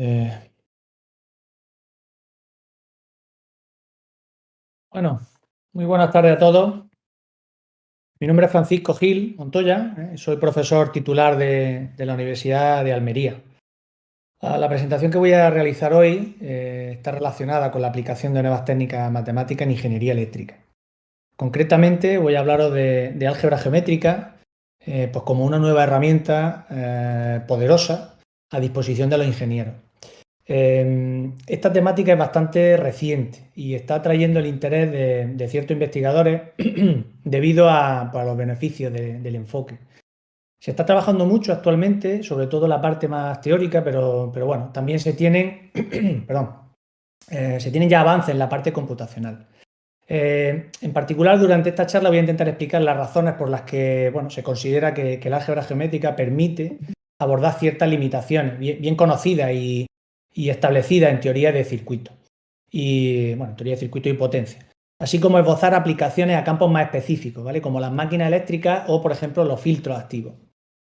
Eh, bueno, muy buenas tardes a todos. Mi nombre es Francisco Gil Montoya, soy profesor titular de la Universidad de Almería. La presentación que voy a realizar hoy está relacionada con la aplicación de nuevas técnicas matemáticas en ingeniería eléctrica. Concretamente voy a hablaros de álgebra geométrica, pues como una nueva herramienta poderosa a disposición de los ingenieros. Esta temática es bastante reciente y está atrayendo el interés de ciertos investigadores debido a los beneficios del enfoque. Se está trabajando mucho actualmente, sobre todo la parte más teórica, pero bueno, también se tienen, perdón, se tienen ya avances en la parte computacional. En particular, durante esta charla voy a intentar explicar las razones por las que bueno, se considera que la álgebra geométrica permite abordar ciertas limitaciones bien conocidas y establecidas en teoría de circuito y bueno, teoría de circuito y potencia, así como esbozar aplicaciones a campos más específicos, ¿vale? Como las máquinas eléctricas o, por ejemplo, los filtros activos.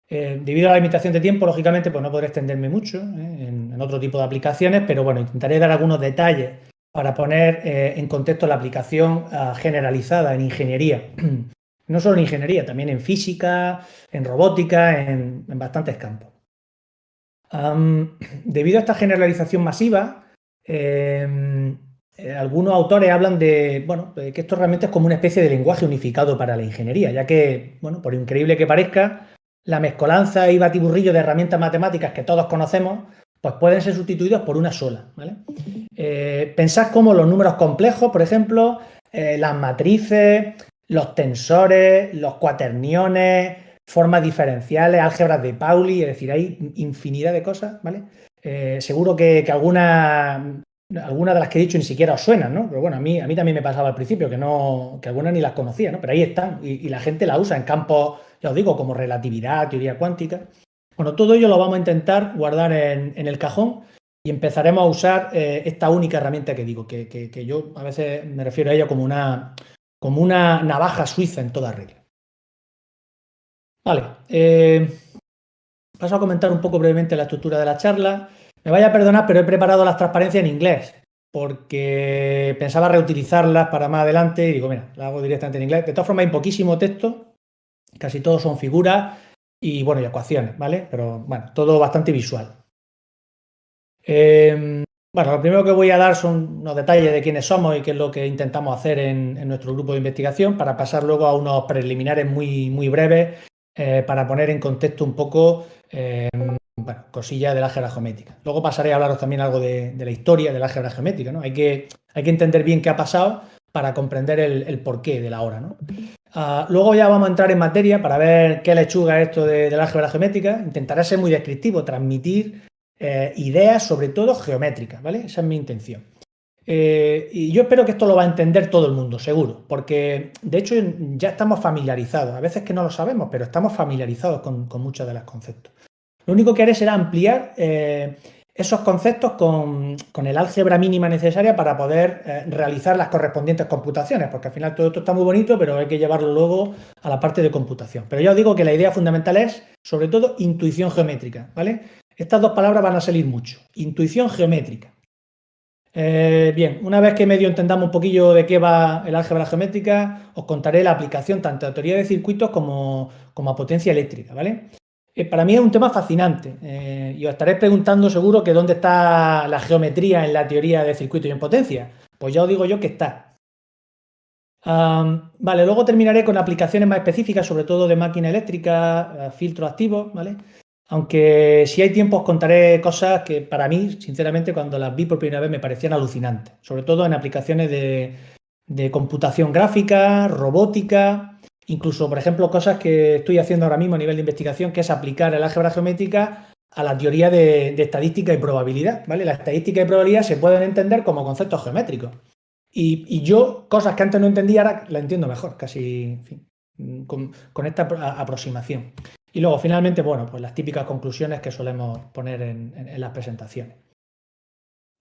Debido a la limitación de tiempo, lógicamente, pues no podré extenderme mucho en otro tipo de aplicaciones, pero bueno, intentaré dar algunos detalles para poner en contexto la aplicación generalizada en ingeniería. No solo en ingeniería, también en física, en robótica, en bastantes campos. Debido a esta generalización masiva, algunos autores hablan bueno, de que esto realmente es como una especie de lenguaje unificado para la ingeniería, ya que, bueno, por increíble que parezca, la mezcolanza y batiburrillo de herramientas matemáticas que todos conocemos, pues pueden ser sustituidos por una sola, ¿vale? Pensad como los números complejos, por ejemplo, las matrices, los tensores, los cuaterniones, formas diferenciales, álgebras de Pauli, es decir, hay infinidad de cosas, ¿vale? Seguro que algunas de las que he dicho ni siquiera os suenan, ¿no? Pero bueno, a mí también me pasaba al principio que algunas ni las conocía, ¿no? Pero ahí están y la gente la usa en campos, ya os digo, como relatividad, teoría cuántica. Bueno, todo ello lo vamos a intentar guardar en el cajón y empezaremos a usar esta única herramienta que digo, que yo a veces me refiero a ella como una navaja suiza en toda regla. Vale, paso a comentar un poco brevemente la estructura de la charla. Me vaya a perdonar, pero he preparado las transparencias en inglés, porque pensaba reutilizarlas para más adelante y digo, mira, las hago directamente en inglés. De todas formas, hay poquísimo texto, casi todos son figuras y, bueno, y ecuaciones, ¿vale? Pero, bueno, todo bastante visual. Bueno, lo primero que voy a dar son unos detalles de quiénes somos y qué es lo que intentamos hacer en nuestro grupo de investigación para pasar luego a unos preliminares muy breves para poner en contexto un poco bueno, cosillas de la álgebra geométrica. Luego pasaré a hablaros también algo de la historia de la álgebra geométrica, ¿no? Hay que entender bien qué ha pasado para comprender el porqué de la hora, ¿no? Luego ya vamos a entrar en materia para ver qué lechuga es esto de la álgebra geométrica. Intentaré ser muy descriptivo, transmitir ideas sobre todo geométricas, ¿vale? Esa es mi intención. Y yo espero que esto lo va a entender todo el mundo, seguro, porque de hecho ya estamos familiarizados, a veces que no lo sabemos, pero estamos familiarizados con muchos de los conceptos. Lo único que haré será ampliar esos conceptos con el álgebra mínima necesaria para poder realizar las correspondientes computaciones, porque al final todo esto está muy bonito, pero hay que llevarlo luego a la parte de computación. Pero ya os digo que la idea fundamental es, sobre todo, intuición geométrica, ¿vale? Estas dos palabras van a salir mucho. Intuición geométrica. Bien, una vez que medio entendamos un poquillo de qué va el álgebra geométrica, os contaré la aplicación tanto a teoría de circuitos como a potencia eléctrica, ¿vale? Para mí es un tema fascinante y os estaréis preguntando seguro que dónde está la geometría en la teoría de circuitos y en potencia. Pues ya os digo yo que está. Vale, luego terminaré con aplicaciones más específicas, sobre todo de máquina eléctrica, filtros activos, ¿vale? Aunque si hay tiempo os contaré cosas que para mí, sinceramente, cuando las vi por primera vez me parecían alucinantes, sobre todo en aplicaciones de computación gráfica, robótica, incluso, por ejemplo, cosas que estoy haciendo ahora mismo a nivel de investigación, que es aplicar el álgebra geométrica a la teoría de estadística y probabilidad, ¿vale? La estadística y probabilidad se pueden entender como conceptos geométricos. Y yo, cosas que antes no entendía, ahora las entiendo mejor, casi, en fin, con esta aproximación. Y luego, finalmente, bueno, pues las típicas conclusiones que solemos poner en las presentaciones.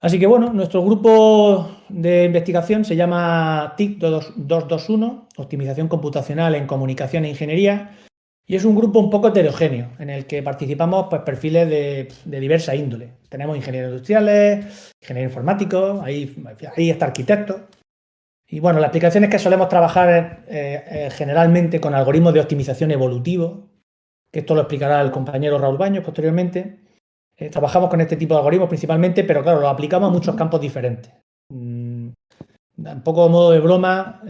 Así que, bueno, nuestro grupo de investigación se llama TIC 221, Optimización Computacional en Comunicación e Ingeniería. Y es un grupo un poco heterogéneo, en el que participamos pues, perfiles de diversa índole. Tenemos ingenieros industriales, ingenieros informáticos, ahí está arquitectos. Y bueno, la aplicación es que solemos trabajar generalmente con algoritmos de optimización evolutivo, que esto lo explicará el compañero Raúl Baños posteriormente. Trabajamos con este tipo de algoritmos principalmente, pero claro, lo aplicamos a muchos campos diferentes. Un poco a modo de broma,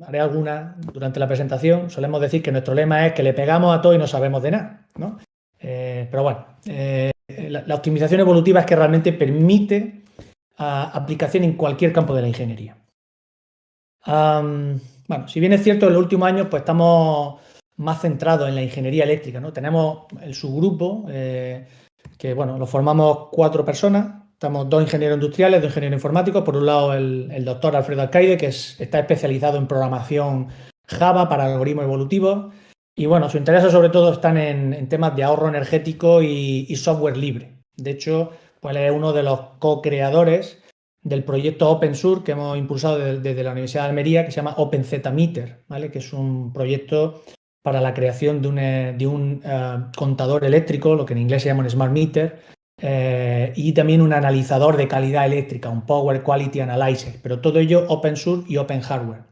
haré alguna durante la presentación. Solemos decir que nuestro lema es que le pegamos a todo y no sabemos de nada, ¿no? Pero bueno, la optimización evolutiva es que realmente permite aplicación en cualquier campo de la ingeniería. Bueno, si bien es cierto, en los últimos años pues estamos más centrados en la ingeniería eléctrica, ¿no? Tenemos el subgrupo, que bueno, lo formamos 4 personas. Estamos 2 ingenieros industriales, 2 ingenieros informáticos. Por un lado, el doctor Alfredo Alcaide, que está especializado en programación Java para algoritmos evolutivos. Y bueno, sus intereses sobre todo están en temas de ahorro energético y software libre. De hecho, pues él es uno de los co-creadores del proyecto OpenSur que hemos impulsado desde la Universidad de Almería, que se llama OpenZMeter, ¿vale? Que es un proyecto para la creación de un contador eléctrico, lo que en inglés se llama un smart meter, y también un analizador de calidad eléctrica, un Power Quality Analyzer, pero todo ello open source y open hardware.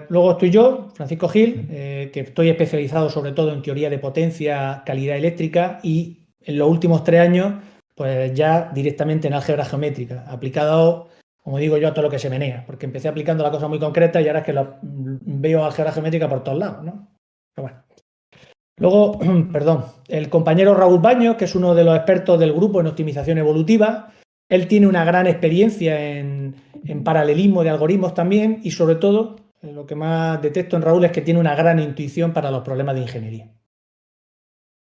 Luego estoy yo, Francisco Gil, que estoy especializado sobre todo en teoría de potencia, calidad eléctrica y en los últimos 3 años pues ya directamente en álgebra geométrica, aplicado, como digo yo, a todo lo que se menea, porque empecé aplicando la cosa muy concreta y ahora es que veo álgebra geométrica por todos lados, ¿no? Pero bueno. Luego, perdón, el compañero Raúl Baños, que es uno de los expertos del grupo en optimización evolutiva, él tiene una gran experiencia en paralelismo de algoritmos también y sobre todo, lo que más detecto en Raúl es que tiene una gran intuición para los problemas de ingeniería.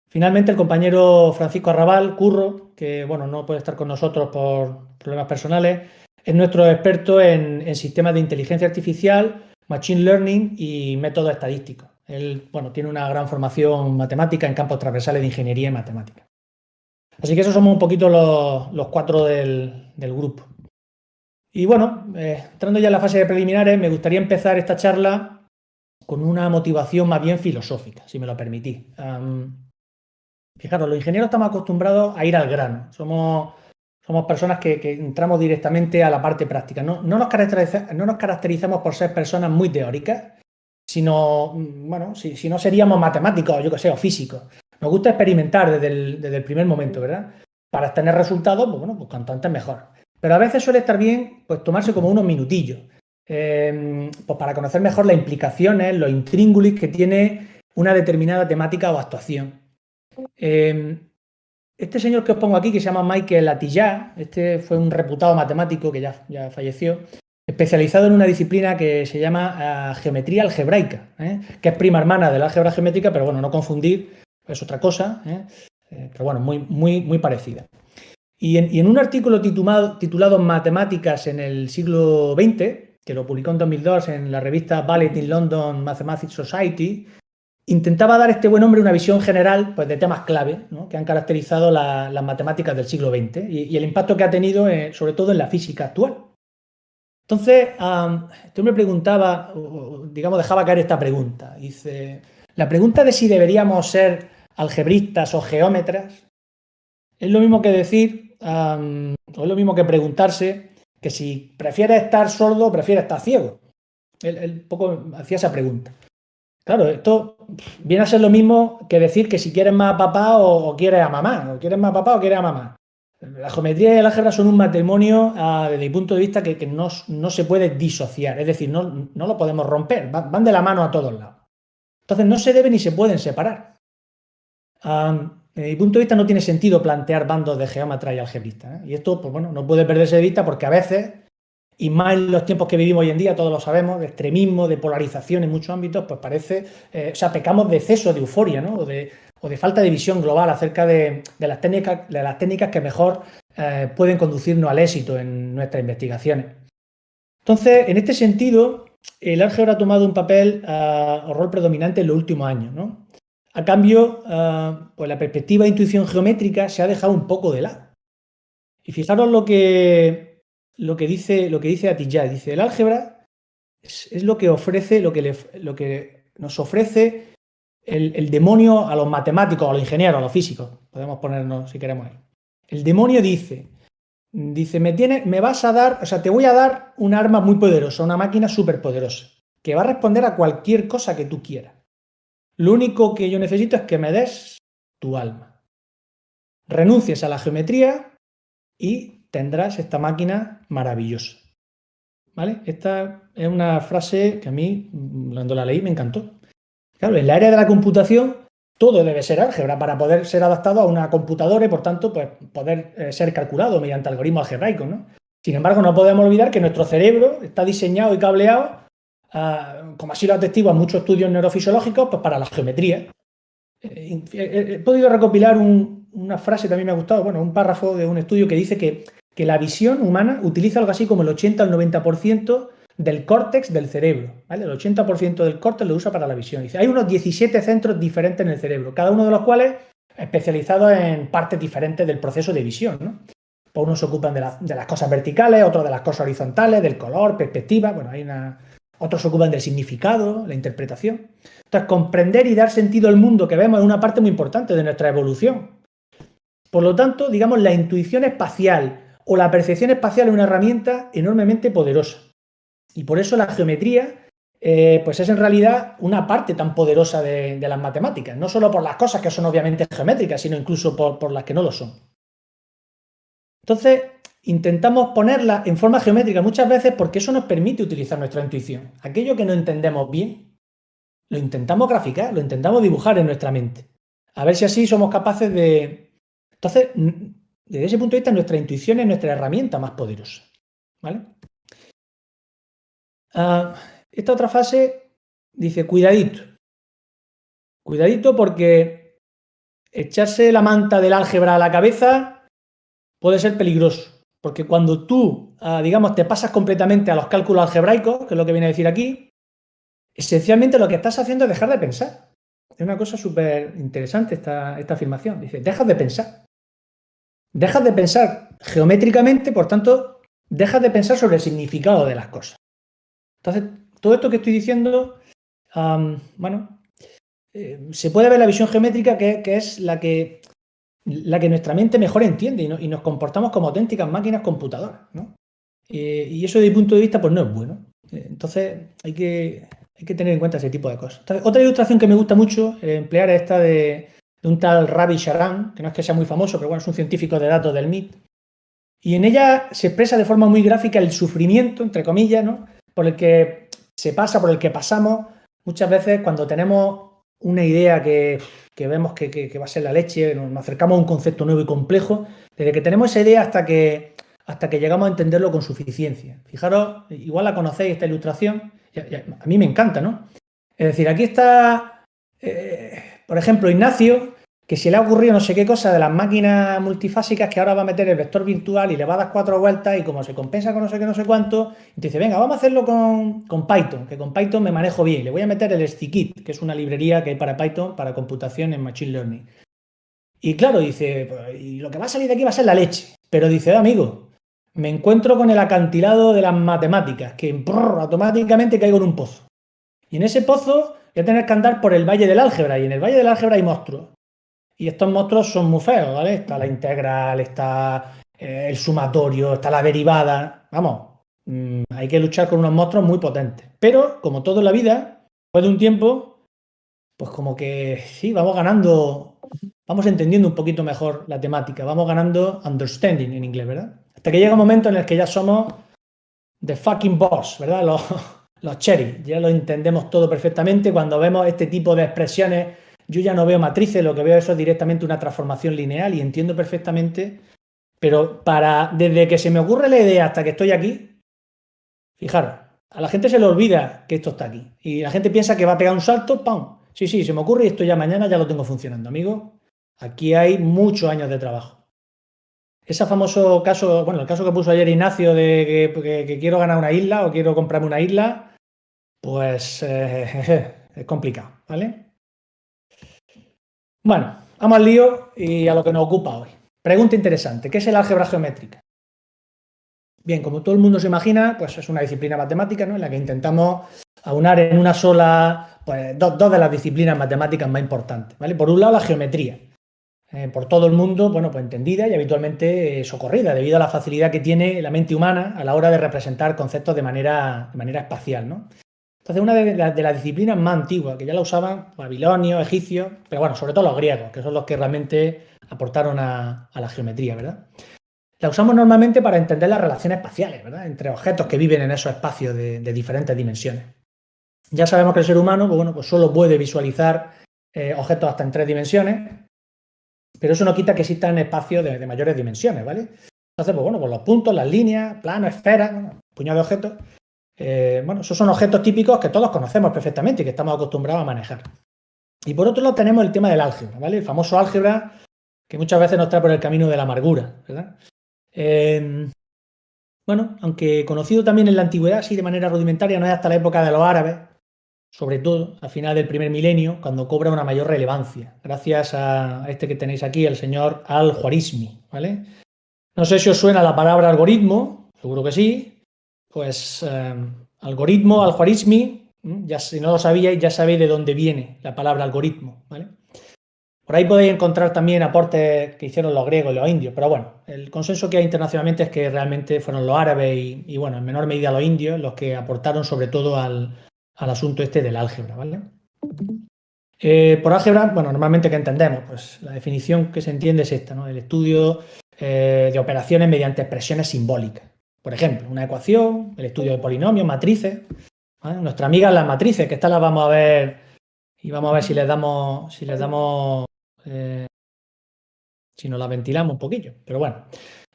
Finalmente, el compañero Francisco Arrabal, Curro, que bueno, no puede estar con nosotros por problemas personales, es nuestro experto en sistemas de inteligencia artificial, machine learning y métodos estadísticos. Él bueno, tiene una gran formación matemática en campos transversales de ingeniería y matemática. Así que esos somos un poquito los 4 del grupo. Y bueno, entrando ya en la fase de preliminares, me gustaría empezar esta charla con una motivación más bien filosófica, si me lo permitís. Fijaros, los ingenieros estamos acostumbrados a ir al grano. Somos personas que entramos directamente a la parte práctica. No nos caracterizamos por ser personas muy teóricas, sino, bueno, si no seríamos matemáticos, yo que sé, o físicos. Nos gusta experimentar desde el primer momento, ¿verdad? Para tener resultados, pues bueno, pues cuanto antes mejor. Pero a veces suele estar bien, pues tomarse como unos minutillos, pues para conocer mejor las implicaciones, los intríngulis que tiene una determinada temática o actuación. Este señor que os pongo aquí, que se llama Michael Atiyah, este fue un reputado matemático que ya falleció, especializado en una disciplina que se llama geometría algebraica, que es prima hermana de la álgebra geométrica, pero bueno, no confundir, es otra cosa, pero bueno, muy parecida. Y en un artículo titulado Matemáticas en el siglo XX, que lo publicó en 2002 en la revista Ballet in London Mathematics Society, intentaba dar este buen hombre una visión general pues, de temas clave, ¿no? Que han caracterizado las matemáticas del siglo XX y el impacto que ha tenido sobre todo en la física actual. Entonces, tú me preguntaba, digamos, dejaba caer esta pregunta. Dice, la pregunta de si deberíamos ser algebristas o geómetras es lo mismo que decir, o es lo mismo que preguntarse que si prefieres estar sordo o prefieres estar ciego. Él poco hacía esa pregunta. Claro, esto viene a ser lo mismo que decir que si quieres más a papá o quieres a mamá, o quieres más a papá o quieres a mamá. La geometría y el álgebra son un matrimonio desde mi punto de vista que no se puede disociar, es decir, no lo podemos romper, van de la mano a todos lados. Entonces no se deben ni se pueden separar. Desde mi punto de vista no tiene sentido plantear bandos de geómetras y algebristas, ¿eh? Y esto, pues bueno, no puede perderse de vista porque a veces, y más en los tiempos que vivimos hoy en día, todos lo sabemos, de extremismo, de polarización en muchos ámbitos, pues parece, pecamos de exceso de euforia, ¿no? O de falta de visión global acerca de las técnicas que mejor pueden conducirnos al éxito en nuestras investigaciones. Entonces, en este sentido, el álgebra ha tomado un papel o rol predominante en los últimos años, ¿no? A cambio, pues la perspectiva de intuición geométrica se ha dejado un poco de lado. Y fijaros lo que dice Atiyah. Dice, el álgebra es lo que ofrece, lo que nos ofrece el demonio a los matemáticos, a los ingenieros, a los físicos, podemos ponernos si queremos ahí. El demonio dice, me vas a dar, o sea, te voy a dar un arma muy poderosa, una máquina súper poderosa, que va a responder a cualquier cosa que tú quieras. Lo único que yo necesito es que me des tu alma. Renuncies a la geometría y tendrás esta máquina maravillosa. ¿Vale? Esta es una frase que a mí, cuando la leí, me encantó. Claro, en la era de la computación, todo debe ser álgebra para poder ser adaptado a una computadora y, por tanto, pues, poder ser calculado mediante algoritmos algebraicos, ¿no? Sin embargo, no podemos olvidar que nuestro cerebro está diseñado y cableado, como así lo atestiguan muchos estudios neurofisiológicos, pues para la geometría. He podido recopilar una frase que a mí me ha gustado, bueno, un párrafo de un estudio que dice que la visión humana utiliza algo así como el 80 al 90% del córtex del cerebro, ¿vale? El 80% del córtex lo usa para la visión. Dice, hay unos 17 centros diferentes en el cerebro, cada uno de los cuales especializados en partes diferentes del proceso de visión, ¿no? Pues unos se ocupan de las cosas verticales, otros de las cosas horizontales, del color, perspectiva, bueno, otros se ocupan del significado, la interpretación. Entonces, comprender y dar sentido al mundo que vemos es una parte muy importante de nuestra evolución. Por lo tanto, digamos, la intuición espacial o la percepción espacial es una herramienta enormemente poderosa. Y por eso la geometría, pues es en realidad una parte tan poderosa de las matemáticas. No solo por las cosas que son obviamente geométricas, sino incluso por las que no lo son. Entonces, intentamos ponerla en forma geométrica muchas veces porque eso nos permite utilizar nuestra intuición. Aquello que no entendemos bien, lo intentamos graficar, lo intentamos dibujar en nuestra mente. A ver si así somos capaces de... Entonces, desde ese punto de vista, nuestra intuición es nuestra herramienta más poderosa. ¿Vale? Esta otra fase dice, cuidadito. Cuidadito porque echarse la manta del álgebra a la cabeza puede ser peligroso. Porque cuando tú, digamos, te pasas completamente a los cálculos algebraicos, que es lo que viene a decir aquí, esencialmente lo que estás haciendo es dejar de pensar. Es una cosa súper interesante esta afirmación. Dice, dejas de pensar. Dejas de pensar geométricamente, por tanto, dejas de pensar sobre el significado de las cosas. Entonces, todo esto que estoy diciendo, se puede ver la visión geométrica que es la que nuestra mente mejor entiende y nos comportamos como auténticas máquinas computadoras, ¿no? Y eso desde mi punto de vista pues no es bueno. Entonces hay que tener en cuenta ese tipo de cosas. Entonces, otra ilustración que me gusta mucho emplear es esta de un tal Ravi Sharan, que no es que sea muy famoso, pero bueno, es un científico de datos del MIT. Y en ella se expresa de forma muy gráfica el sufrimiento, entre comillas, ¿no? Por el que se pasa, por el que pasamos muchas veces cuando tenemos una idea que vemos que va a ser la leche, nos acercamos a un concepto nuevo y complejo, desde que tenemos esa idea hasta que llegamos a entenderlo con suficiencia. Fijaros, igual la conocéis esta ilustración, a mí me encanta, ¿no? Es decir, aquí está, por ejemplo, Ignacio, que se le ha ocurrido no sé qué cosa de las máquinas multifásicas, que ahora va a meter el vector virtual y le va a dar 4 vueltas y como se compensa con no sé qué, no sé cuánto, y te dice, venga, vamos a hacerlo con Python, que con Python me manejo bien. Le voy a meter el Scikit, que es una librería que hay para Python, para computación en Machine Learning. Y claro, dice, pues, y lo que va a salir de aquí va a ser la leche. Pero dice, amigo, me encuentro con el acantilado de las matemáticas, que automáticamente caigo en un pozo. Y en ese pozo voy a tener que andar por el valle del álgebra, y en el valle del álgebra hay monstruos. Y estos monstruos son muy feos, ¿vale? Está la integral, está el sumatorio, está la derivada. Vamos, hay que luchar con unos monstruos muy potentes. Pero, como todo en la vida, después de un tiempo, pues como que sí, vamos ganando, vamos entendiendo un poquito mejor la temática, vamos ganando understanding en inglés, ¿verdad? Hasta que llega un momento en el que ya somos the fucking boss, ¿verdad? Los cherry, ya lo entendemos todo perfectamente. Cuando vemos este tipo de expresiones, yo ya no veo matrices, lo que veo eso es directamente una transformación lineal y entiendo perfectamente, pero desde que se me ocurre la idea hasta que estoy aquí, fijaros, a la gente se le olvida que esto está aquí y la gente piensa que va a pegar un salto, ¡pam! Sí, se me ocurre y esto ya mañana ya lo tengo funcionando, amigo. Aquí hay muchos años de trabajo. Ese famoso caso, bueno, el caso que puso ayer Ignacio de que quiero ganar una isla o quiero comprarme una isla, pues es complicado, ¿vale? Bueno, vamos al lío y a lo que nos ocupa hoy. Pregunta interesante, ¿qué es el álgebra geométrica? Bien, como todo el mundo se imagina, pues es una disciplina matemática, ¿no? En la que intentamos aunar en una sola pues, dos de las disciplinas matemáticas más importantes, ¿vale? Por un lado, la geometría. Por todo el mundo, bueno, pues entendida y habitualmente socorrida, debido a la facilidad que tiene la mente humana a la hora de representar conceptos de manera espacial, ¿no? Entonces, una de las disciplinas más antiguas, que ya la usaban babilonios, egipcios, pero bueno, sobre todo los griegos, que son los que realmente aportaron a la geometría, ¿verdad? La usamos normalmente para entender las relaciones espaciales, ¿verdad? Entre objetos que viven en esos espacios de diferentes dimensiones. Ya sabemos que el ser humano, pues bueno, pues solo puede visualizar objetos hasta en 3 dimensiones, pero eso no quita que existan espacios de mayores dimensiones, ¿vale? Entonces, pues bueno, pues los puntos, las líneas, planos, esferas, bueno, puñado de objetos, bueno, esos son objetos típicos que todos conocemos perfectamente y que estamos acostumbrados a manejar. Y por otro lado tenemos el tema del álgebra, ¿vale? El famoso álgebra que muchas veces nos trae por el camino de la amargura, ¿verdad? Bueno, aunque conocido también en la antigüedad, sí de manera rudimentaria, no es hasta la época de los árabes, sobre todo a final del primer milenio, cuando cobra una mayor relevancia, gracias a este que tenéis aquí, el señor Al-Khwarizmi, ¿vale? No sé si os suena la palabra algoritmo, seguro que sí, pues algoritmo, Al-Khwarizmi, ya si no lo sabíais, ya sabéis de dónde viene la palabra algoritmo, ¿vale? Por ahí podéis encontrar también aportes que hicieron los griegos y los indios, pero bueno, el consenso que hay internacionalmente es que realmente fueron los árabes y bueno, en menor medida los indios los que aportaron sobre todo al asunto este del álgebra, ¿vale? Por álgebra, bueno, normalmente ¿qué entendemos? Pues la definición que se entiende es esta, ¿no? El estudio de operaciones mediante expresiones simbólicas. Por ejemplo, una ecuación, el estudio de polinomios, matrices, ¿vale? Nuestra amiga las matrices, que estas las vamos a ver y vamos a ver si les damos si nos la ventilamos un poquillo. Pero bueno,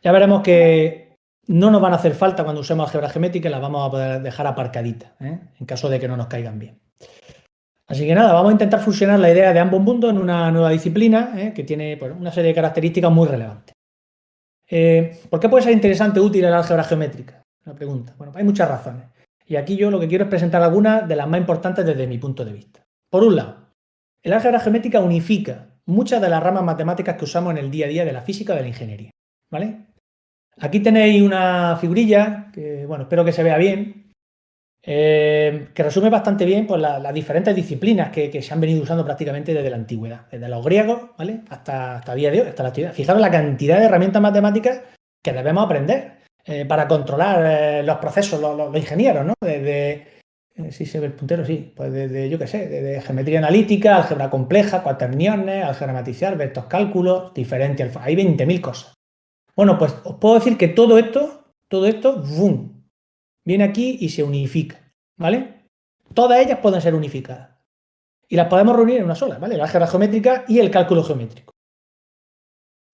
ya veremos que no nos van a hacer falta cuando usemos álgebra geométrica y las vamos a poder dejar aparcaditas, en caso de que no nos caigan bien. Así que nada, vamos a intentar fusionar la idea de ambos mundos en una nueva disciplina que tiene pues, una serie de características muy relevantes. ¿Por qué puede ser interesante o útil el álgebra geométrica? Una pregunta. Bueno, hay muchas razones. Y aquí yo lo que quiero es presentar algunas de las más importantes desde mi punto de vista. Por un lado, el álgebra geométrica unifica muchas de las ramas matemáticas que usamos en el día a día de la física o de la ingeniería, ¿vale? Aquí tenéis una figurilla que, bueno, espero que se vea bien, que resume bastante bien pues, las diferentes disciplinas que se han venido usando prácticamente desde la antigüedad, desde los griegos, ¿vale? Hasta día de hoy, hasta la actualidad. Fijaros la cantidad de herramientas matemáticas que debemos aprender para controlar los procesos, los ingenieros, ¿no? Desde sí se ve el puntero, sí. Pues desde, yo qué sé, desde geometría analítica, álgebra compleja, cuaterniones, álgebra matricial, vectores cálculos, diferencial. Hay 20.000 cosas. Bueno, pues os puedo decir que todo esto, ¡boom!, viene aquí y se unifica, ¿vale? Todas ellas pueden ser unificadas. Y las podemos reunir en una sola, ¿vale? La álgebra geométrica y el cálculo geométrico.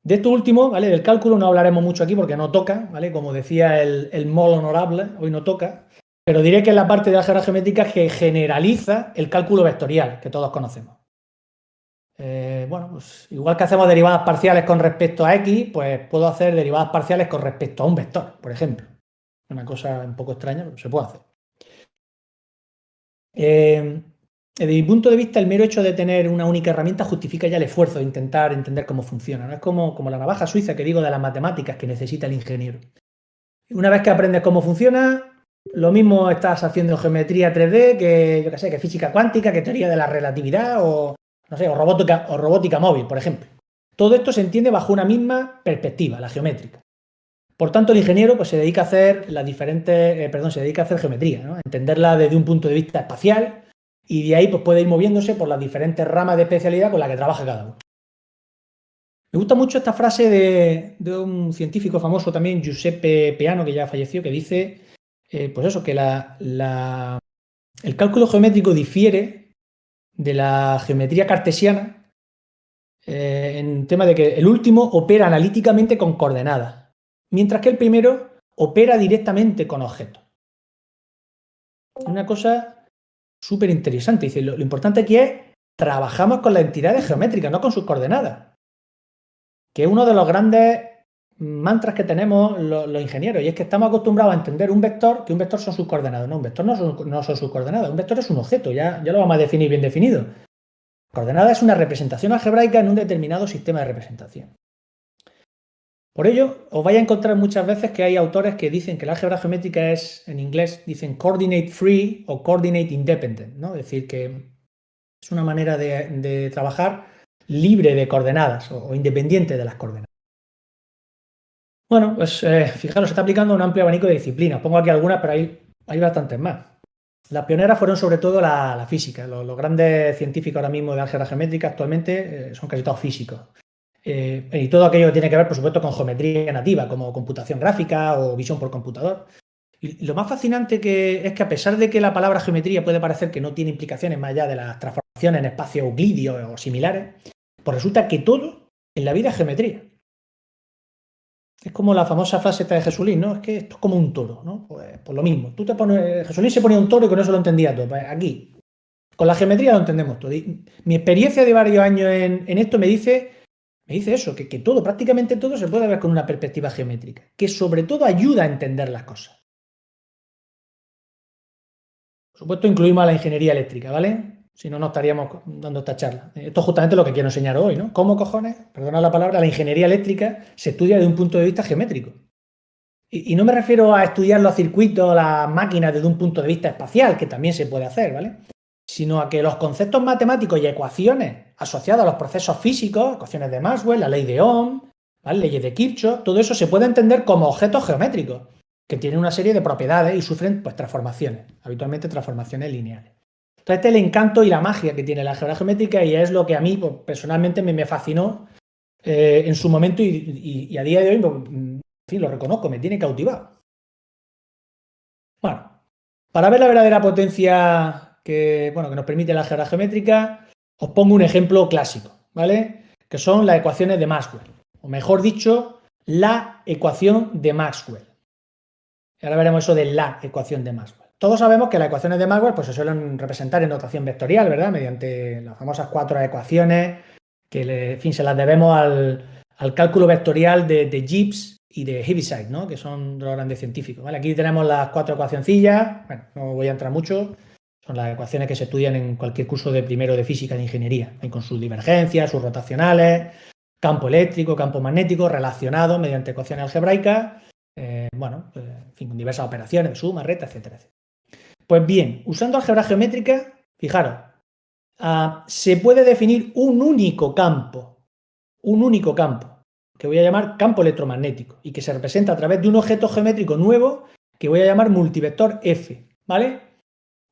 De esto último, ¿vale? Del cálculo no hablaremos mucho aquí porque no toca, ¿vale? Como decía el mol honorable, hoy no toca. Pero diré que es la parte de álgebra geométrica que generaliza el cálculo vectorial, que todos conocemos. Bueno, pues igual que hacemos derivadas parciales con respecto a x, pues puedo hacer derivadas parciales con respecto a un vector, por ejemplo. Una cosa un poco extraña, pero se puede hacer. Desde mi punto de vista, el mero hecho de tener una única herramienta justifica ya el esfuerzo de intentar entender cómo funciona, ¿no? Es como la navaja suiza que digo de las matemáticas que necesita el ingeniero. Una vez que aprendes cómo funciona, lo mismo estás haciendo geometría 3D que, yo qué sé, que física cuántica, que teoría de la relatividad o, no sé, o robótica móvil, por ejemplo. Todo esto se entiende bajo una misma perspectiva, la geométrica. Por tanto, el ingeniero pues, se dedica a hacer geometría, ¿no? Entenderla desde un punto de vista espacial y de ahí pues, puede ir moviéndose por las diferentes ramas de especialidad con las que trabaja cada uno. Me gusta mucho esta frase de un científico famoso también, Giuseppe Peano, que ya falleció, que dice, pues eso, que el cálculo geométrico difiere de la geometría cartesiana en tema de que el último opera analíticamente con coordenadas, mientras que el primero opera directamente con objetos. Es una cosa súper interesante. Dice, lo importante aquí es trabajamos con las entidades geométricas, no con sus coordenadas. Que es uno de los grandes mantras que tenemos los ingenieros, y es que estamos acostumbrados a entender un vector, que un vector son sus coordenadas. No, un vector no son sus coordenadas, un vector es un objeto, ya lo vamos a definir bien definido. Coordenada es una representación algebraica en un determinado sistema de representación. Por ello, os vais a encontrar muchas veces que hay autores que dicen que la álgebra geométrica es, en inglés, dicen coordinate free o coordinate independent, ¿no? Es decir, que Es una manera de trabajar libre de coordenadas o independiente de las coordenadas. Bueno, pues fijaros, se está aplicando un amplio abanico de disciplinas. Pongo aquí algunas, pero hay bastantes más. Las pioneras fueron sobre todo la física. Los grandes científicos ahora mismo de álgebra geométrica actualmente son casi todos físicos. Y todo aquello que tiene que ver, por supuesto, con geometría nativa, como computación gráfica o visión por computador. Y lo más fascinante es que a pesar de que la palabra geometría puede parecer que no tiene implicaciones más allá de las transformaciones en espacios euclidios o similares, pues resulta que todo en la vida es geometría. Es como la famosa frase esta de Jesulín, ¿no? Es que esto es como un toro, ¿no? Pues lo mismo. Jesulín se ponía un toro y con eso lo entendía todo. Pues aquí, con la geometría lo entendemos todo. Y mi experiencia de varios años en esto me dice eso, que todo, prácticamente todo se puede ver con una perspectiva geométrica, que sobre todo ayuda a entender las cosas. Por supuesto, incluimos a la ingeniería eléctrica, ¿vale? Si no, no estaríamos dando esta charla. Esto es justamente lo que quiero enseñar hoy, ¿no? ¿Cómo cojones, perdona la palabra, la ingeniería eléctrica se estudia desde un punto de vista geométrico? Y no me refiero a estudiar los circuitos, las máquinas desde un punto de vista espacial, que también se puede hacer, ¿vale? Sino a que los conceptos matemáticos y ecuaciones asociados a los procesos físicos, ecuaciones de Maxwell, la ley de Ohm, ¿vale? Leyes de Kirchhoff, todo eso se puede entender como objetos geométricos, que tienen una serie de propiedades y sufren pues transformaciones, habitualmente transformaciones lineales. Entonces, este es el encanto y la magia que tiene la álgebra geométrica y es lo que a mí pues, personalmente me fascinó en su momento y a día de hoy, pues, en fin, lo reconozco, me tiene cautivado. Bueno, para ver la verdadera potencia que nos permite la álgebra geométrica, os pongo un ejemplo clásico, ¿vale? Que son las ecuaciones de Maxwell, o mejor dicho, la ecuación de Maxwell. Y ahora veremos eso de la ecuación de Maxwell. Todos sabemos que las ecuaciones de Maxwell pues, se suelen representar en notación vectorial, ¿verdad? Mediante las famosas 4 ecuaciones que en fin, se las debemos al cálculo vectorial de Gibbs y de Heaviside, ¿no? Que son los grandes científicos, ¿vale? Aquí tenemos las 4 ecuacioncillas, bueno, no voy a entrar mucho, son las ecuaciones que se estudian en cualquier curso de primero de física de ingeniería, con sus divergencias, sus rotacionales, campo eléctrico, campo magnético, relacionados mediante ecuaciones algebraicas, en fin, con diversas operaciones de suma, reta, etcétera, etcétera. Pues bien, usando álgebra geométrica, fijaros, se puede definir un único campo, que voy a llamar campo electromagnético y que se representa a través de un objeto geométrico nuevo que voy a llamar multivector F, ¿vale?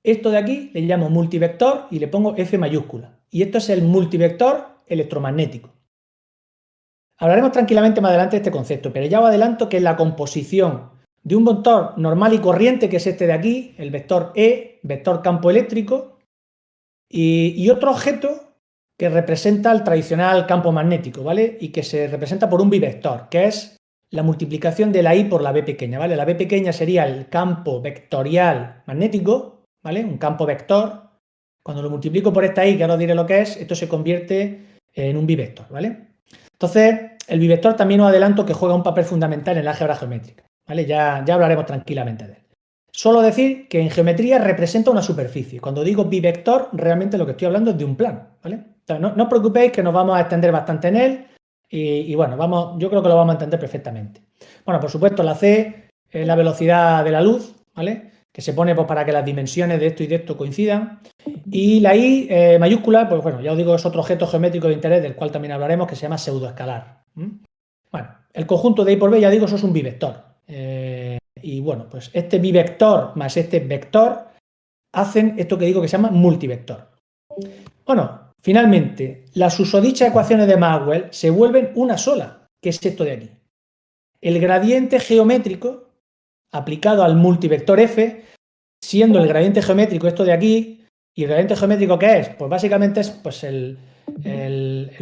Esto de aquí le llamo multivector y le pongo F mayúscula. Y esto es el multivector electromagnético. Hablaremos tranquilamente más adelante de este concepto, pero ya os adelanto que es la composición de un vector normal y corriente, que es este de aquí, el vector E, vector campo eléctrico, y otro objeto que representa el tradicional campo magnético, ¿vale? Y que se representa por un bivector, que es la multiplicación de la I por la B pequeña, ¿vale? La B pequeña sería el campo vectorial magnético, ¿vale? Un campo vector. Cuando lo multiplico por esta I, que ahora os diré lo que es, esto se convierte en un bivector, ¿vale? Entonces, el bivector también os adelanto que juega un papel fundamental en la álgebra geométrica, ¿vale? Ya hablaremos tranquilamente de él. Solo decir que en geometría representa una superficie. Cuando digo bivector, realmente lo que estoy hablando es de un plano, ¿vale? Entonces, no os preocupéis que nos vamos a extender bastante en él y bueno, yo creo que lo vamos a entender perfectamente. Bueno, por supuesto, la C es la velocidad de la luz, ¿vale? Que se pone pues, para que las dimensiones de esto y de esto coincidan. Y la I mayúscula, pues bueno, ya os digo, es otro objeto geométrico de interés del cual también hablaremos, que se llama pseudoescalar. Bueno, el conjunto de I por B, ya digo, eso es un bivector. Y bueno, pues este bivector más este vector hacen esto que digo que se llama multivector. Bueno, finalmente, las susodichas ecuaciones de Maxwell se vuelven una sola, que es esto de aquí. El gradiente geométrico aplicado al multivector F, siendo el gradiente geométrico esto de aquí, ¿y el gradiente geométrico qué es? Pues básicamente es pues, el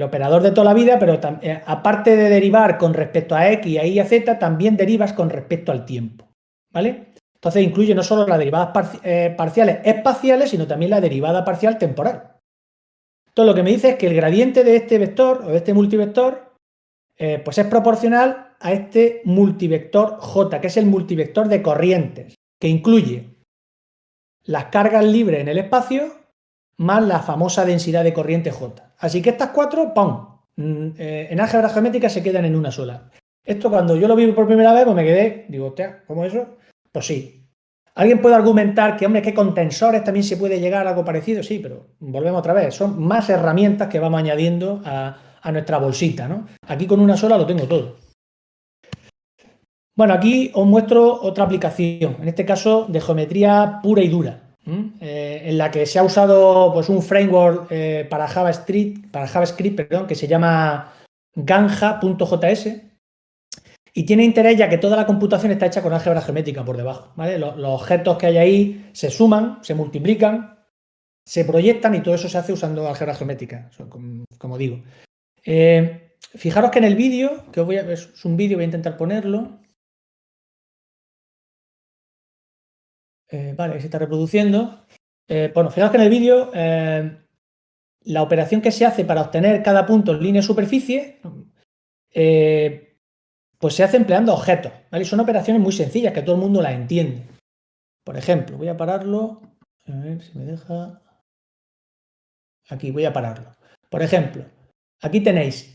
operador de toda la vida, pero aparte de derivar con respecto a X, a Y y a Z, también derivas con respecto al tiempo, ¿vale? Entonces incluye no solo las derivadas parciales espaciales, sino también la derivada parcial temporal. Entonces lo que me dice es que el gradiente de este vector o de este multivector pues es proporcional a este multivector J, que es el multivector de corrientes, que incluye las cargas libres en el espacio más la famosa densidad de corriente J. Así que estas cuatro, ¡pum!, en álgebra geométrica se quedan en una sola. Esto cuando yo lo vi por primera vez, pues me quedé, digo, hostia, ¿cómo eso? Pues sí. Alguien puede argumentar que, hombre, que con tensores también se puede llegar a algo parecido, sí, pero volvemos otra vez, son más herramientas que vamos añadiendo a nuestra bolsita, ¿no? Aquí con una sola lo tengo todo. Bueno, aquí os muestro otra aplicación, en este caso de geometría pura y dura, en la que se ha usado pues, un framework para JavaScript, perdón, que se llama Ganja.js y tiene interés ya que toda la computación está hecha con álgebra geométrica por debajo, ¿vale? Los objetos que hay ahí se suman, se multiplican, se proyectan y todo eso se hace usando álgebra geométrica, como digo. Fijaros que en el vídeo, que os voy a ver, es un vídeo, voy a intentar ponerlo. Vale, se está reproduciendo. Bueno, fijaos que en el vídeo la operación que se hace para obtener cada punto en línea de superficie, pues se hace empleando objetos, ¿vale? Y son operaciones muy sencillas que todo el mundo las entiende. Por ejemplo, voy a pararlo. A ver si me deja. Aquí voy a pararlo. Por ejemplo, aquí tenéis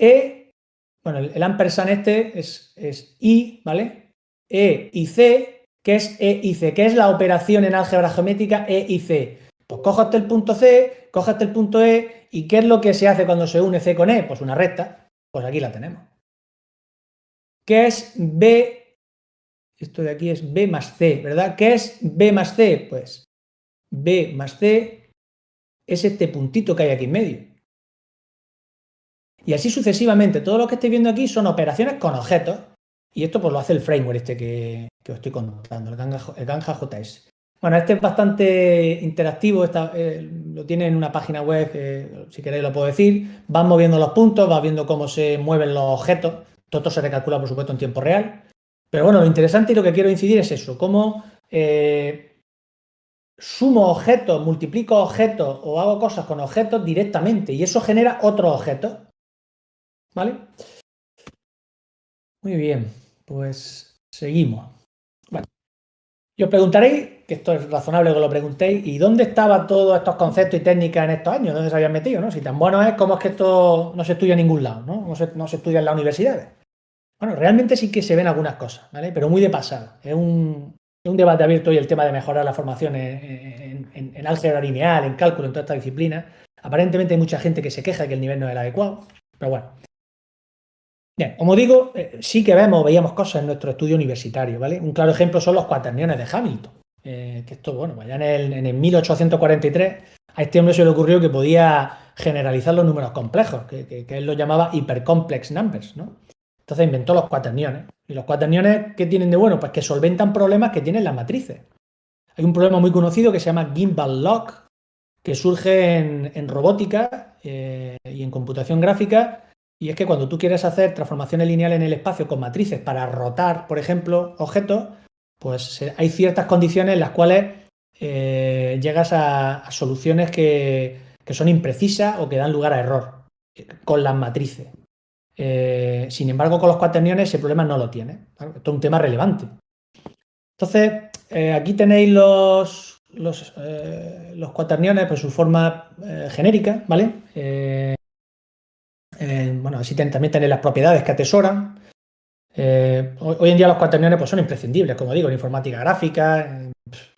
bueno, el ampersand este es I, ¿vale? E y C, ¿qué es E y C? ¿Qué es la operación en álgebra geométrica E y C? Pues cojo hasta el punto C, cojo hasta el punto E, ¿y qué es lo que se hace cuando se une C con E? Pues una recta. Pues aquí la tenemos. ¿Qué es B? Esto de aquí es B más C, ¿verdad? ¿Qué es B más C? Pues B más C es este puntito que hay aquí en medio. Y así sucesivamente. Todo lo que estáis viendo aquí son operaciones con objetos. Y esto pues lo hace el framework este que os estoy contando, el Ganja.js. Bueno, este es bastante interactivo, lo tiene en una página web, si queréis lo puedo decir. Vas moviendo los puntos, vas viendo cómo se mueven los objetos. Todo esto se recalcula, por supuesto, en tiempo real. Pero bueno, lo interesante y lo que quiero incidir es eso, cómo sumo objetos, multiplico objetos o hago cosas con objetos directamente y eso genera otros objetos. ¿Vale? Muy bien, pues seguimos. Bueno, y os preguntaréis, que esto es razonable que lo preguntéis, ¿y dónde estaban todos estos conceptos y técnicas en estos años? ¿Dónde se habían metido? ¿No? Si tan bueno es, ¿cómo es que esto no se estudia en ningún lado? No se estudia en las universidades. Bueno, realmente sí que se ven algunas cosas, ¿vale? Pero muy de pasada. Es un debate abierto hoy el tema de mejorar la formación en álgebra lineal, en cálculo, en toda esta disciplina. Aparentemente hay mucha gente que se queja de que el nivel no es el adecuado, pero bueno. Bien, como digo, sí que veíamos cosas en nuestro estudio universitario, ¿vale? Un claro ejemplo son los cuaterniones de Hamilton. Que esto, bueno, pues ya en el 1843 a este hombre se le ocurrió que podía generalizar los números complejos, que él lo llamaba hypercomplex numbers, ¿no? Entonces inventó los cuaterniones. ¿Y los cuaterniones qué tienen de bueno? Pues que solventan problemas que tienen las matrices. Hay un problema muy conocido que se llama Gimbal Lock, que surge en robótica y en computación gráfica, y es que cuando tú quieres hacer transformaciones lineales en el espacio con matrices para rotar, por ejemplo, objetos, pues hay ciertas condiciones en las cuales llegas a soluciones que son imprecisas o que dan lugar a error con las matrices. Sin embargo, con los cuaterniones ese problema no lo tiene. ¿Vale? Esto es un tema relevante. Entonces, aquí tenéis los cuaterniones, pues su forma genérica, ¿vale? Bueno, así también tenéis las propiedades que atesoran. Hoy en día los cuaterniones pues, son imprescindibles, como digo, en informática gráfica,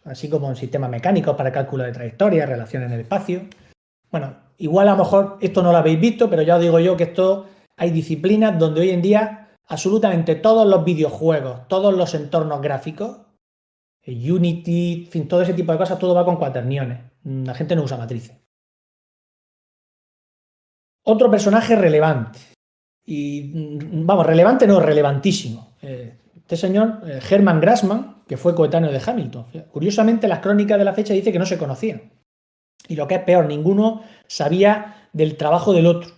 así como en sistemas mecánicos para cálculo de trayectorias, relaciones en el espacio. Bueno, igual a lo mejor esto no lo habéis visto, pero ya os digo yo que esto hay disciplinas donde hoy en día absolutamente todos los videojuegos, todos los entornos gráficos, Unity, en fin, todo ese tipo de cosas, todo va con cuaterniones. La gente no usa matrices. Otro personaje relevante. Y vamos, relevante no, relevantísimo. Este señor, Hermann Grassmann, que fue coetáneo de Hamilton. Curiosamente, las crónicas de la fecha dice que no se conocían. Y lo que es peor, ninguno sabía del trabajo del otro.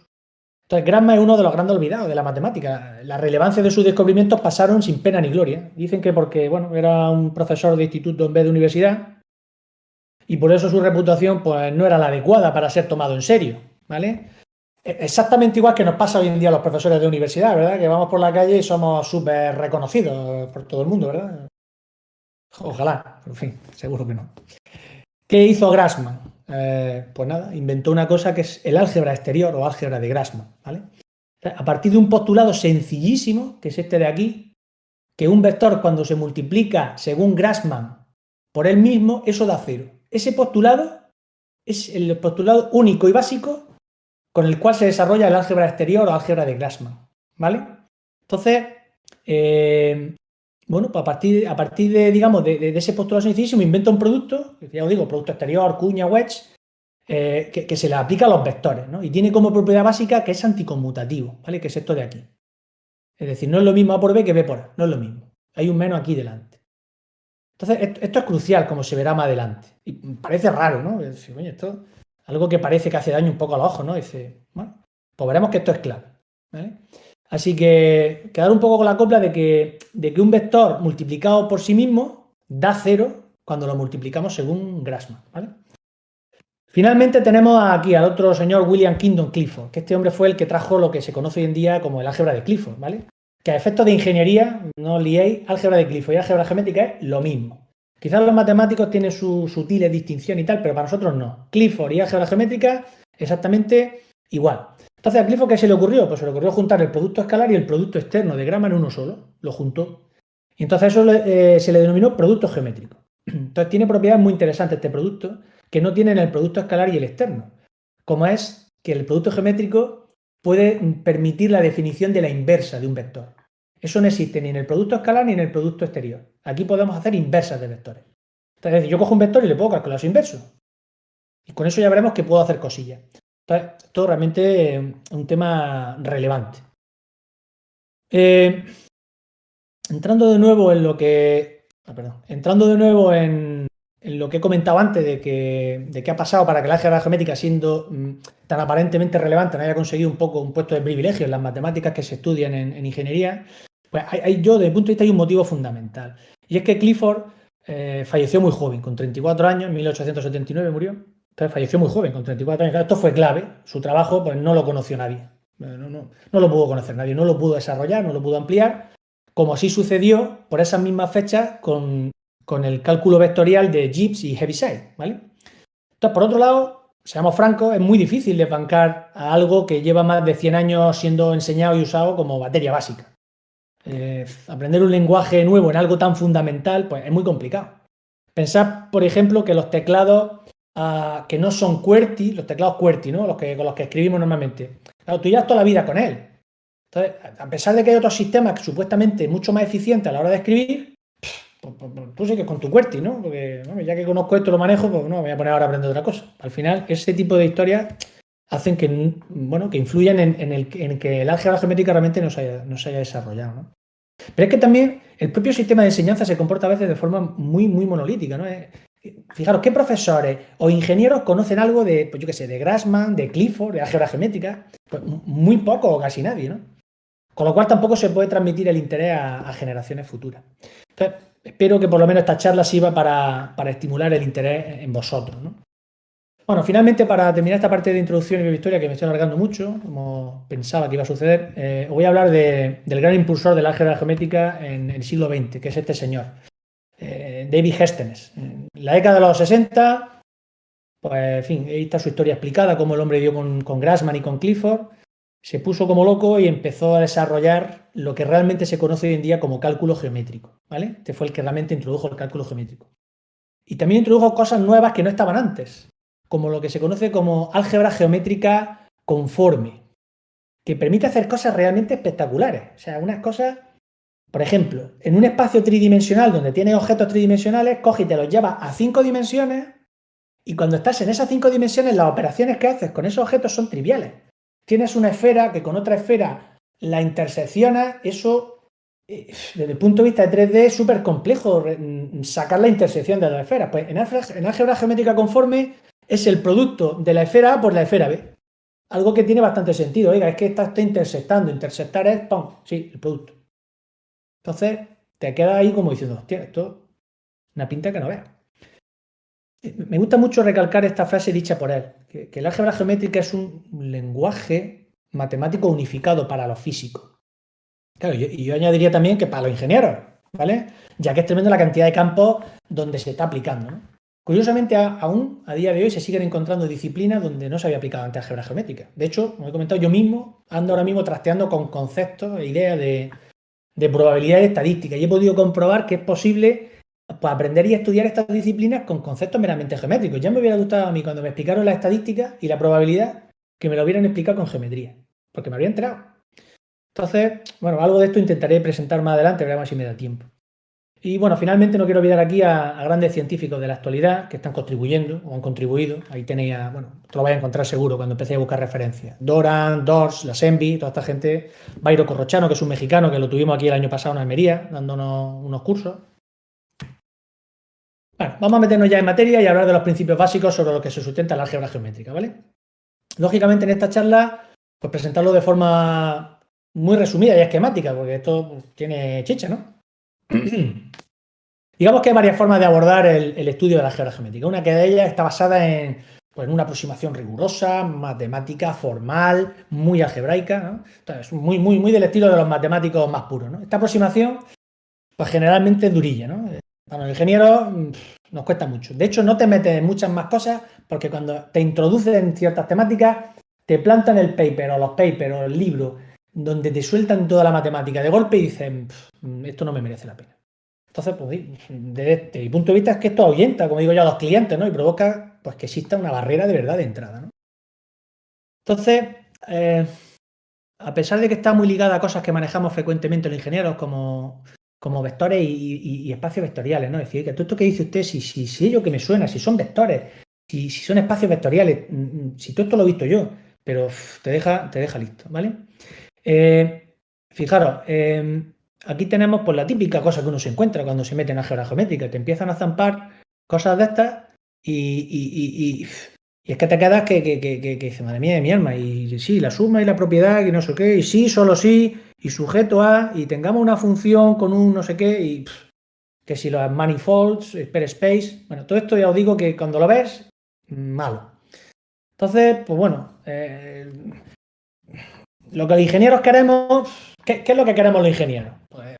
Entonces, Grassmann es uno de los grandes olvidados de la matemática. La relevancia de sus descubrimientos pasaron sin pena ni gloria. Dicen que porque, bueno, era un profesor de instituto en vez de universidad y por eso su reputación, pues, no era la adecuada para ser tomado en serio, ¿vale? Exactamente igual que nos pasa hoy en día a los profesores de universidad, ¿verdad? Que vamos por la calle y somos súper reconocidos por todo el mundo, ¿verdad? Ojalá, pero en fin, seguro que no. ¿Qué hizo Grassmann? Pues nada, inventó una cosa que es el álgebra exterior o álgebra de Grassmann, ¿vale? A partir de un postulado sencillísimo, que es este de aquí, que un vector cuando se multiplica según Grassmann por él mismo, eso da cero. Ese postulado es el postulado único y básico con el cual se desarrolla el álgebra exterior o álgebra de Grassmann, ¿vale? Entonces, bueno, pues a partir de, digamos, de ese postulado sencillísimo, me invento un producto, que ya os digo, producto exterior, cuña, wedge, que se le aplica a los vectores, ¿no? Y tiene como propiedad básica que es anticonmutativo, ¿vale? Que es esto de aquí. Es decir, no es lo mismo A por B que B por A, no es lo mismo. Hay un menos aquí delante. Entonces, esto es crucial, como se verá más adelante. Y parece raro, ¿no? Es decir, oye, esto algo que parece que hace daño un poco a los ojos, ¿no? Dice, bueno, pues veremos que esto es clave, ¿vale? Así que quedar un poco con la copla de que un vector multiplicado por sí mismo da cero cuando lo multiplicamos según Grassmann, ¿vale? Finalmente tenemos aquí al otro señor William Kingdon Clifford, que este hombre fue el que trajo lo que se conoce hoy en día como el álgebra de Clifford, ¿vale? Que a efectos de ingeniería, no os liéis, álgebra de Clifford y álgebra geométrica es lo mismo. Quizás los matemáticos tienen su sutil distinción y tal, pero para nosotros no. Clifford y álgebra geométrica exactamente igual. Entonces, ¿a Clifford qué se le ocurrió? Pues se le ocurrió juntar el producto escalar y el producto externo de Grassmann en uno solo. Lo juntó. Y entonces eso se le denominó producto geométrico. Entonces tiene propiedades muy interesantes este producto que no tienen el producto escalar y el externo, como es que el producto geométrico puede permitir la definición de la inversa de un vector. Eso no existe ni en el producto escalar ni en el producto exterior. Aquí podemos hacer inversas de vectores. Entonces, yo cojo un vector y le puedo calcular su inverso. Y con eso ya veremos que puedo hacer cosillas. Entonces, esto realmente es un tema relevante. Entrando de nuevo en lo que... entrando de nuevo en lo que he comentado antes de qué ha pasado para que la álgebra geométrica, siendo tan aparentemente relevante, no haya conseguido un poco un puesto de privilegio en las matemáticas que se estudian en ingeniería, pues yo, desde mi punto de vista, hay un motivo fundamental. Y es que Clifford falleció muy joven, con 34 años, en 1879 murió. Entonces falleció muy joven, con 34 años. Claro, esto fue clave. Su trabajo pues no lo conoció nadie. No lo pudo conocer nadie, no lo pudo desarrollar, no lo pudo ampliar, como así sucedió por esas mismas fechas con el cálculo vectorial de Gibbs y Heaviside, ¿vale? Entonces, por otro lado, seamos francos, es muy difícil desbancar a algo que lleva más de 100 años siendo enseñado y usado como materia básica. Aprender un lenguaje nuevo en algo tan fundamental, pues es muy complicado. Pensad, por ejemplo, que los teclados que no son QWERTY, los teclados QWERTY, ¿no? Con los que escribimos normalmente. Claro, tú llevas toda la vida con él. Entonces, a pesar de que hay otros sistemas que supuestamente mucho más eficientes a la hora de escribir, pues tú sigues con tu QWERTY, ¿no? Porque ya que conozco esto, lo manejo, pues no, me voy a poner ahora a aprender otra cosa. Al final, ese tipo de historias hacen que, bueno, que influyan en que el álgebra geométrica realmente no se haya desarrollado, ¿no? Pero es que también el propio sistema de enseñanza se comporta a veces de forma muy, muy monolítica, ¿no? Fijaros, ¿qué profesores o ingenieros conocen algo de, pues yo qué sé, de Grassmann, de Clifford, de álgebra geométrica? Pues muy poco o casi nadie, ¿no? Con lo cual tampoco se puede transmitir el interés a generaciones futuras. Entonces, espero que por lo menos esta charla sirva para estimular el interés en vosotros, ¿no? Bueno, finalmente, para terminar esta parte de introducción y de historia, que me estoy alargando mucho, como pensaba que iba a suceder, os voy a hablar del gran impulsor de la álgebra geométrica en el siglo XX, que es este señor, David Hestenes. En la década de los 60, pues, en fin, ahí está su historia explicada, cómo el hombre dio con Grassmann y con Clifford, se puso como loco y empezó a desarrollar lo que realmente se conoce hoy en día como cálculo geométrico, ¿vale? Este fue el que realmente introdujo el cálculo geométrico. Y también introdujo cosas nuevas que no estaban antes, como lo que se conoce como álgebra geométrica conforme, que permite hacer cosas realmente espectaculares. O sea, unas cosas, por ejemplo, en un espacio tridimensional donde tienes objetos tridimensionales, coges y te los llevas a 5 dimensiones y cuando estás en esas 5 dimensiones, las operaciones que haces con esos objetos son triviales. Tienes una esfera que con otra esfera la interseccionas, eso desde el punto de vista de 3D es súper complejo sacar la intersección de dos esferas. Pues en álgebra geométrica conforme es el producto de la esfera A por la esfera B. Algo que tiene bastante sentido. Oiga, es que está intersectando. Intersectar es, ¡pum! Sí, el producto. Entonces, te queda ahí como diciendo, hostia, esto es una pinta que no veas. Me gusta mucho recalcar esta frase dicha por él, que el álgebra geométrica es un lenguaje matemático unificado para los físicos. Claro, y yo añadiría también que para los ingenieros, ¿vale? Ya que es tremenda la cantidad de campos donde se está aplicando, ¿no? Curiosamente, aún a día de hoy se siguen encontrando disciplinas donde no se había aplicado antes álgebra geométrica. De hecho, como he comentado, yo mismo ando ahora mismo trasteando con conceptos e ideas de probabilidad estadística y he podido comprobar que es posible pues aprender y estudiar estas disciplinas con conceptos meramente geométricos. Ya me hubiera gustado a mí cuando me explicaron la estadística y la probabilidad que me lo hubieran explicado con geometría, porque me habría enterado. Entonces, bueno, algo de esto intentaré presentar más adelante, veremos si me da tiempo. Y bueno, finalmente no quiero olvidar aquí a grandes científicos de la actualidad que están contribuyendo o han contribuido. Ahí tenéis, bueno, te lo vais a encontrar seguro cuando empecéis a buscar referencias. Doran, Dors, Lasembi, toda esta gente. Bairo Corrochano, que es un mexicano que lo tuvimos aquí el año pasado en Almería, dándonos unos cursos. Bueno, vamos a meternos ya en materia y hablar de los principios básicos sobre lo que se sustenta la álgebra geométrica, ¿vale? Lógicamente, en esta charla, pues presentarlo de forma muy resumida y esquemática, porque esto tiene chicha, ¿no? Digamos que hay varias formas de abordar el estudio de la álgebra geométrica. Una que de ellas está basada pues, en una aproximación rigurosa, matemática, formal, muy algebraica, ¿no? Entonces, muy del estilo de los matemáticos más puros, ¿no? Esta aproximación, pues generalmente es durilla, ¿no? Para los ingenieros nos cuesta mucho. De hecho, no te metes en muchas más cosas porque cuando te introduces en ciertas temáticas, te plantan el paper o los papers o el libro donde te sueltan toda la matemática de golpe y dicen, esto no me merece la pena. Entonces, pues, desde mi punto de vista es que esto ahuyenta, como digo yo, a los clientes, ¿no? Y provoca pues, que exista una barrera de verdad de entrada, ¿no? Entonces, a pesar de que está muy ligada a cosas que manejamos frecuentemente los ingenieros como vectores y espacios vectoriales, ¿no? Es decir, que todo esto que dice usted, si ello que me suena, si son vectores, si son espacios vectoriales, si todo esto lo he visto yo, pero te deja listo, ¿vale? Fijaros, aquí tenemos pues la típica cosa que uno se encuentra cuando se mete en álgebra geométrica. Te empiezan a zampar cosas de estas y es que te quedas que dices, madre mía de mi alma, y sí, la suma y la propiedad y no sé qué, y sí, solo sí, y sujeto a, y tengamos una función con un no sé qué, y que si los manifolds, per space, bueno, todo esto ya os digo que cuando lo ves, malo. Entonces, pues bueno, lo que los ingenieros queremos, ¿qué es lo que queremos los ingenieros? Pues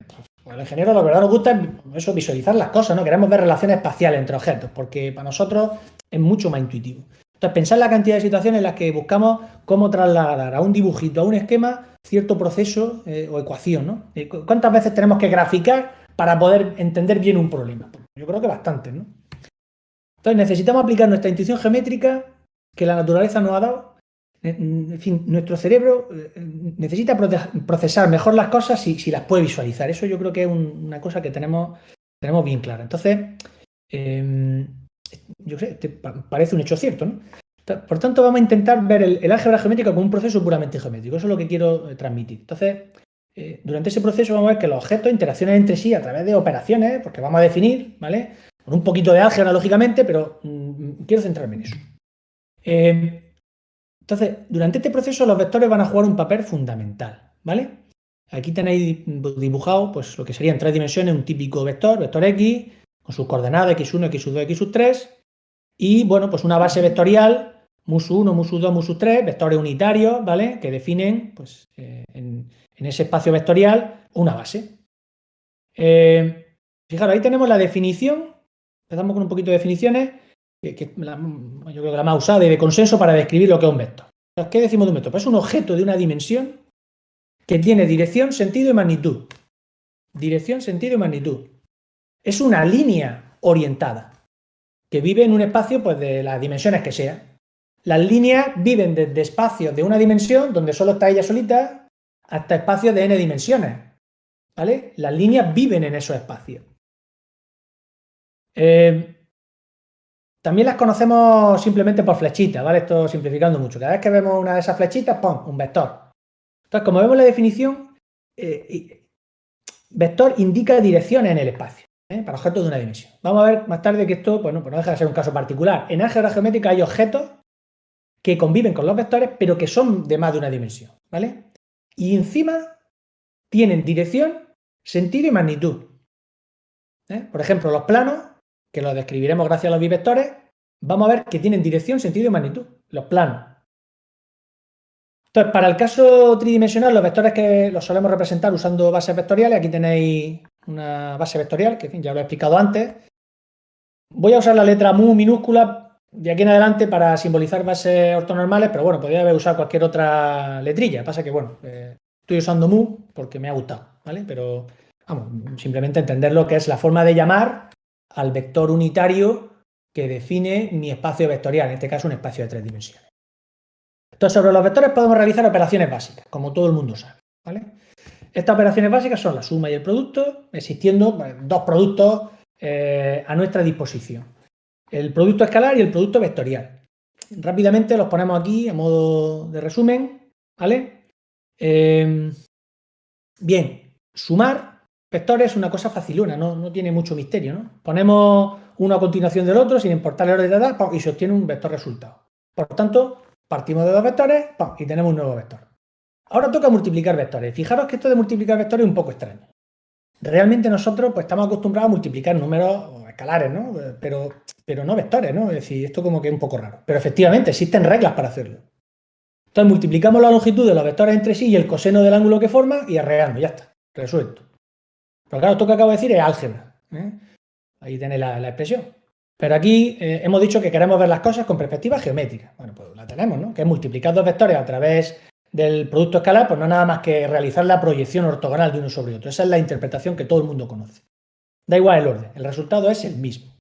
los ingenieros lo que verdad nos gusta es eso, visualizar las cosas, ¿no? Queremos ver relaciones espaciales entre objetos, porque para nosotros es mucho más intuitivo. Entonces, pensar la cantidad de situaciones en las que buscamos cómo trasladar a un dibujito, a un esquema, cierto proceso o ecuación, ¿no? ¿Cuántas veces tenemos que graficar para poder entender bien un problema? Yo creo que bastante, ¿no? Entonces, necesitamos aplicar nuestra intuición geométrica que la naturaleza nos ha dado. En fin, nuestro cerebro necesita procesar mejor las cosas si las puede visualizar. Eso yo creo que es una cosa que tenemos bien clara. Entonces, yo sé, parece un hecho cierto, ¿no? Por tanto, vamos a intentar ver el álgebra geométrica como un proceso puramente geométrico. Eso es lo que quiero transmitir. Entonces, durante ese proceso vamos a ver que los objetos interaccionan entre sí a través de operaciones, porque vamos a definir, ¿vale? Con un poquito de álgebra, lógicamente, pero quiero centrarme en eso. Entonces, durante este proceso los vectores van a jugar un papel fundamental, ¿vale? Aquí tenéis dibujado pues, lo que sería en 3 dimensiones un típico vector, vector X, con sus coordenadas x1, x2, x3, y bueno, pues una base vectorial, mus1, mus2, mus3, vectores unitarios, ¿vale? Que definen, pues, en ese espacio vectorial una base. Fijaros, ahí tenemos la definición, empezamos con un poquito de definiciones, yo creo que la más usada y de consenso para describir lo que es un vector. ¿Qué decimos de un vector? Pues es un objeto de una dimensión que tiene dirección, sentido y magnitud. Dirección, sentido y magnitud. Es una línea orientada que vive en un espacio pues, de las dimensiones que sea. Las líneas viven desde espacios de una dimensión, donde solo está ella solita, hasta espacios de n dimensiones. ¿Vale? Las líneas viven en esos espacios. También las conocemos simplemente por flechitas, ¿vale? Esto simplificando mucho. Cada vez que vemos una de esas flechitas, ¡pum!, un vector. Entonces, como vemos en la definición, vector indica direcciones en el espacio, para objetos de una dimensión. Vamos a ver más tarde que esto, pues no deja de ser un caso particular. En álgebra geométrica hay objetos que conviven con los vectores, pero que son de más de una dimensión, ¿vale? Y encima tienen dirección, sentido y magnitud. Por ejemplo, los planos, que los describiremos gracias a los bivectores, vamos a ver que tienen dirección, sentido y magnitud, los planos. Entonces, para el caso tridimensional, los vectores que los solemos representar usando bases vectoriales, aquí tenéis una base vectorial, que en fin, ya lo he explicado antes. Voy a usar la letra mu minúscula de aquí en adelante para simbolizar bases ortonormales, pero bueno, podría haber usado cualquier otra letrilla. Pasa que, bueno, estoy usando mu porque me ha gustado, ¿vale? Pero, vamos, simplemente entender lo que es la forma de llamar al vector unitario que define mi espacio vectorial, en este caso un espacio de 3 dimensiones. Entonces, sobre los vectores podemos realizar operaciones básicas, como todo el mundo sabe, ¿vale? Estas operaciones básicas son la suma y el producto, existiendo dos productos a nuestra disposición. El producto escalar y el producto vectorial. Rápidamente los ponemos aquí a modo de resumen, ¿vale? Bien, sumar vectores es una cosa facilona, no tiene mucho misterio, ¿no? Ponemos uno a continuación del otro sin importar el orden de edad y se obtiene un vector resultado. Por tanto, partimos de dos vectores y tenemos un nuevo vector. Ahora toca multiplicar vectores. Fijaros que esto de multiplicar vectores es un poco extraño. Realmente nosotros pues, estamos acostumbrados a multiplicar números escalares, ¿no? Pero no vectores, ¿no? Es decir, esto como que es un poco raro. Pero efectivamente existen reglas para hacerlo. Entonces multiplicamos la longitud de los vectores entre sí y el coseno del ángulo que forman y arreglando, ya está, resuelto. Pero claro, esto que acabo de decir es álgebra, ¿eh? Ahí tenéis la expresión. Pero aquí hemos dicho que queremos ver las cosas con perspectiva geométrica. Bueno, pues la tenemos, ¿no? Que es multiplicar dos vectores a través del producto escalar, pues no nada más que realizar la proyección ortogonal de uno sobre otro. Esa es la interpretación que todo el mundo conoce. Da igual el orden, el resultado es el mismo.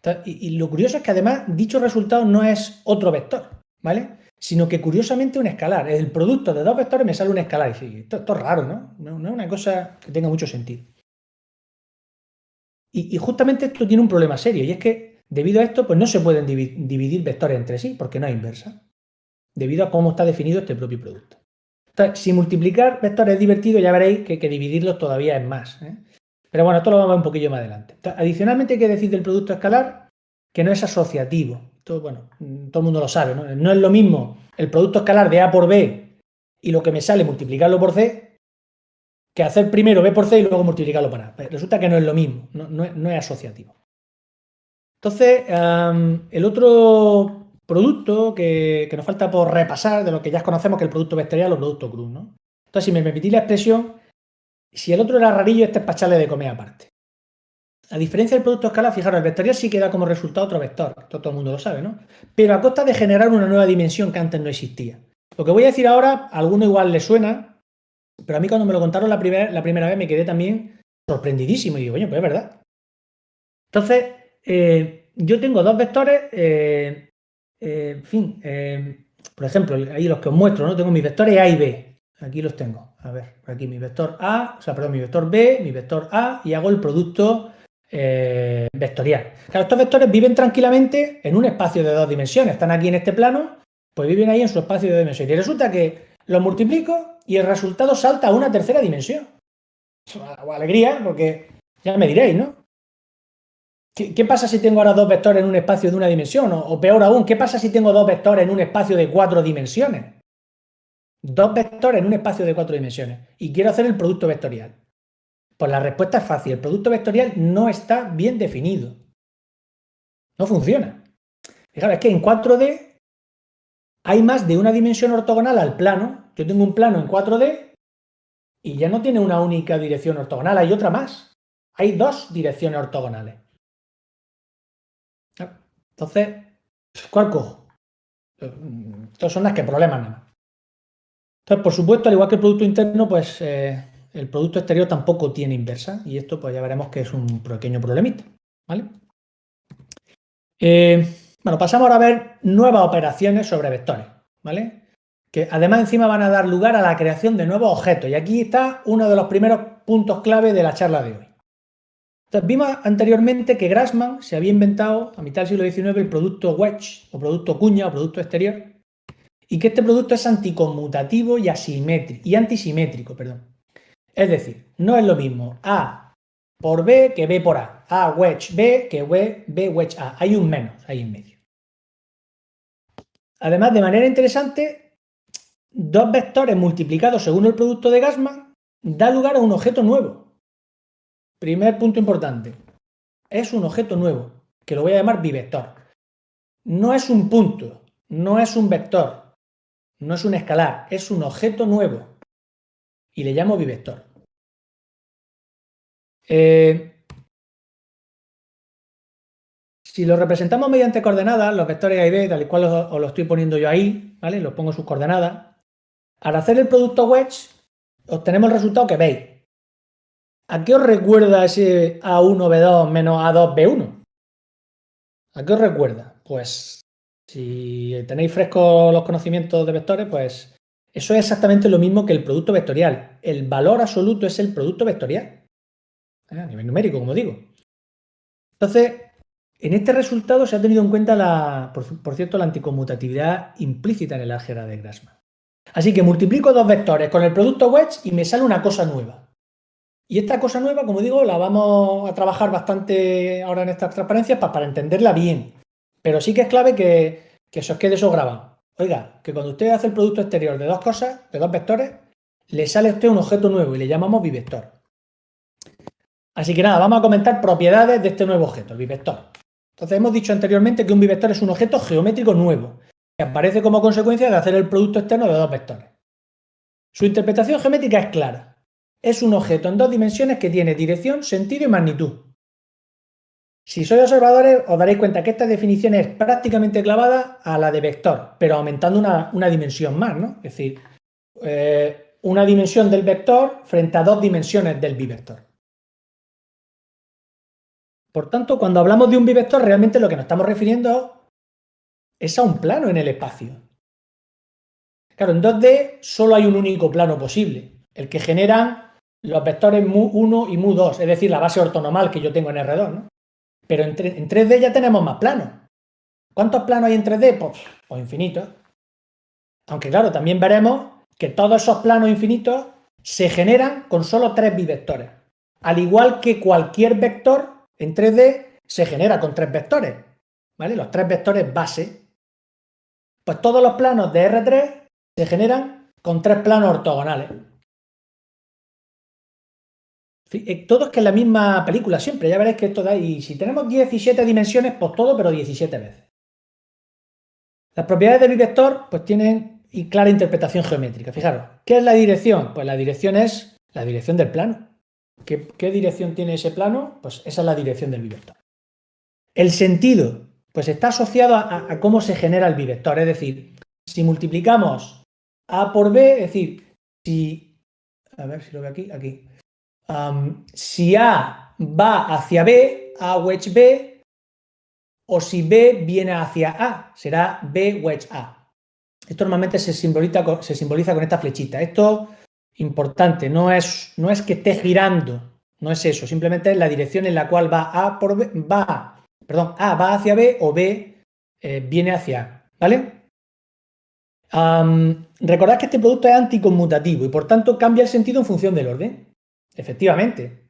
Entonces, y lo curioso es que además dicho resultado no es otro vector, ¿vale? Sino que curiosamente un escalar. El producto de dos vectores me sale un escalar. Y esto es raro, ¿no? No es una cosa que tenga mucho sentido. Y justamente esto tiene un problema serio, y es que debido a esto pues no se pueden dividir vectores entre sí, porque no hay inversa, debido a cómo está definido este propio producto. Entonces, si multiplicar vectores es divertido, ya veréis que dividirlos todavía es más, ¿eh? Pero bueno, esto lo vamos a ver un poquillo más adelante. Entonces, adicionalmente hay que decir del producto escalar que no es asociativo. Esto, bueno, todo el mundo lo sabe, ¿no? No es lo mismo el producto escalar de A por B y lo que me sale multiplicarlo por C que hacer primero B por C y luego multiplicarlo por A. Resulta que no es lo mismo, no es asociativo. Entonces, el otro producto que nos falta por repasar, de lo que ya conocemos, que es el producto vectorial o producto cruz, ¿no? Entonces, si me permitís la expresión, si el otro era rarillo, este es para echarle de comer aparte. A diferencia del producto escalar, fijaros, el vectorial sí que da como resultado otro vector, esto todo el mundo lo sabe, ¿no? Pero a costa de generar una nueva dimensión que antes no existía. Lo que voy a decir ahora, a alguno igual le suena, pero a mí cuando me lo contaron la primera vez me quedé también sorprendidísimo y digo, oye, pues es verdad. Entonces, yo tengo dos vectores, en fin, por ejemplo, ahí los que os muestro, ¿no? Tengo mis vectores A y B. Aquí los tengo. A ver, aquí mi vector A, o sea, perdón, mi vector B, mi vector A y hago el producto vectorial. Claro, estos vectores viven tranquilamente en un espacio de dos dimensiones. Están aquí en este plano, pues viven ahí en su espacio de dos dimensiones. Y resulta que los multiplico y el resultado salta a una tercera dimensión. Alegría, porque ya me diréis, ¿no? ¿Qué pasa si tengo ahora dos vectores en un espacio de una dimensión? O peor aún, ¿qué pasa si tengo dos vectores en un espacio de 4 dimensiones? Dos vectores en un espacio de 4 dimensiones. Y quiero hacer el producto vectorial. Pues la respuesta es fácil. El producto vectorial no está bien definido. No funciona. Fijaros, es que en 4D hay más de una dimensión ortogonal al plano. Yo tengo un plano en 4D y ya no tiene una única dirección ortogonal, hay otra más. Hay dos direcciones ortogonales. Entonces, ¿cuál cojo? Estos son las que problemas nada más. Entonces, por supuesto, al igual que el producto interno, pues el producto exterior tampoco tiene inversa y esto pues ya veremos que es un pequeño problemita, ¿vale? Bueno, pasamos ahora a ver nuevas operaciones sobre vectores, ¿vale? Que además encima van a dar lugar a la creación de nuevos objetos y aquí está uno de los primeros puntos clave de la charla de hoy. Entonces, vimos anteriormente que Grassmann se había inventado a mitad del siglo XIX el producto wedge o producto cuña o producto exterior y que este producto es anticonmutativo y antisimétrico, perdón. Es decir, no es lo mismo A por B que B por A. A wedge B que B wedge A. Hay un menos ahí en medio. Además, de manera interesante, dos vectores multiplicados según el producto de Grassmann da lugar a un objeto nuevo. Primer punto importante. Es un objeto nuevo, que lo voy a llamar bivector. No es un punto, no es un vector, no es un escalar, es un objeto nuevo. Y le llamo bivector. Si lo representamos mediante coordenadas, los vectores A y B, tal y cual os lo estoy poniendo yo ahí, ¿vale? Los pongo sus coordenadas. Al hacer el producto wedge, obtenemos el resultado que veis. ¿A qué os recuerda ese A1B2 menos A2B1? ¿A qué os recuerda? Pues si tenéis frescos los conocimientos de vectores, pues eso es exactamente lo mismo que el producto vectorial. El valor absoluto es el producto vectorial, a nivel numérico, como digo. Entonces, en este resultado se ha tenido en cuenta, por cierto, la anticonmutatividad implícita en el álgebra de Grassmann. Así que multiplico dos vectores con el producto wedge y me sale una cosa nueva. Y esta cosa nueva, como digo, la vamos a trabajar bastante ahora en estas transparencias para entenderla bien. Pero sí que es clave que se os quede eso grabado. Oiga, que cuando usted hace el producto exterior de dos cosas, de dos vectores, le sale a usted un objeto nuevo y le llamamos bivector. Así que nada, vamos a comentar propiedades de este nuevo objeto, el bivector. Entonces hemos dicho anteriormente que un bivector es un objeto geométrico nuevo, que aparece como consecuencia de hacer el producto externo de dos vectores. Su interpretación geométrica es clara. Es un objeto en dos dimensiones que tiene dirección, sentido y magnitud. Si sois observadores, os daréis cuenta que esta definición es prácticamente clavada a la de vector, pero aumentando una dimensión más, ¿no? Es decir, una dimensión del vector frente a dos dimensiones del bivector. Por tanto, cuando hablamos de un bivector, realmente lo que nos estamos refiriendo es a un plano en el espacio. Claro, en 2D solo hay un único plano posible, el que generan los vectores mu1 y mu2, es decir, la base ortonormal que yo tengo en R2, ¿no? Pero en 3D ya tenemos más planos. ¿Cuántos planos hay en 3D? Pues infinitos. Aunque claro, también veremos que todos esos planos infinitos se generan con solo tres bivectores. Al igual que cualquier vector en 3D se genera con tres vectores, ¿vale? Los tres vectores base. Pues todos los planos de R3 se generan con tres planos ortogonales. Todo es que es la misma película siempre, ya veréis que esto da, y si tenemos 17 dimensiones, pues todo, pero 17 veces. Las propiedades del bivector pues tienen clara interpretación geométrica. Fijaros, ¿qué es la dirección? Pues la dirección es la dirección del plano. ¿Qué dirección tiene ese plano? Pues esa es la dirección del bivector. El sentido, pues está asociado a cómo se genera el bivector, es decir, si multiplicamos A por B, es decir, a ver si lo veo aquí. Si A va hacia B, A wedge B, o si B viene hacia A, será B wedge A. Esto normalmente se simboliza con esta flechita. Esto, importante, no es que esté girando, no es eso, simplemente es la dirección en la cual va A va hacia B o B viene hacia A, ¿vale? Recordad que este producto es anticonmutativo y por tanto cambia el sentido en función del orden. Efectivamente.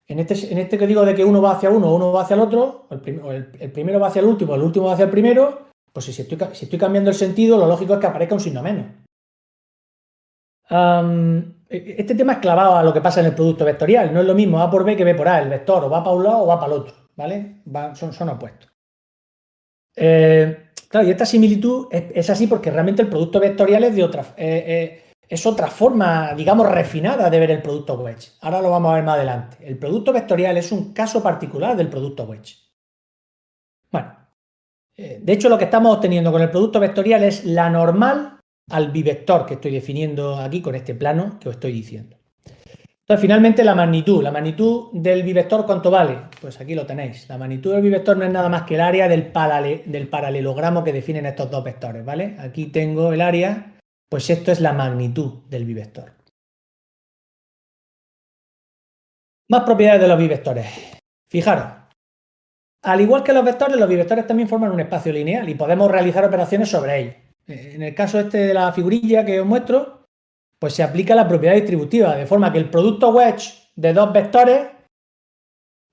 En este que digo de que uno va hacia uno o uno va hacia el otro, el primero va hacia el último va hacia el primero, pues si estoy cambiando el sentido, lo lógico es que aparezca un signo menos. Este tema es clavado a lo que pasa en el producto vectorial. No es lo mismo A por B que B por A. El vector o va para un lado o va para el otro, ¿vale? Son opuestos. Claro, y esta similitud es así porque realmente el producto vectorial es otra forma, digamos, refinada de ver el producto wedge. Ahora lo vamos a ver más adelante. El producto vectorial es un caso particular del producto wedge. Bueno, de hecho lo que estamos obteniendo con el producto vectorial es la normal al bivector que estoy definiendo aquí con este plano que os estoy diciendo. Entonces, finalmente la magnitud del bivector, ¿cuánto vale? Pues aquí lo tenéis. La magnitud del bivector no es nada más que el área del paralelogramo que definen estos dos vectores, ¿vale? Aquí tengo el área, pues esto es la magnitud del bivector. Más propiedades de los bivectores. Fijaros, al igual que los bivectores también forman un espacio lineal y podemos realizar operaciones sobre ellos. En el caso este de la figurilla que os muestro, pues se aplica la propiedad distributiva, de forma que el producto wedge de dos vectores,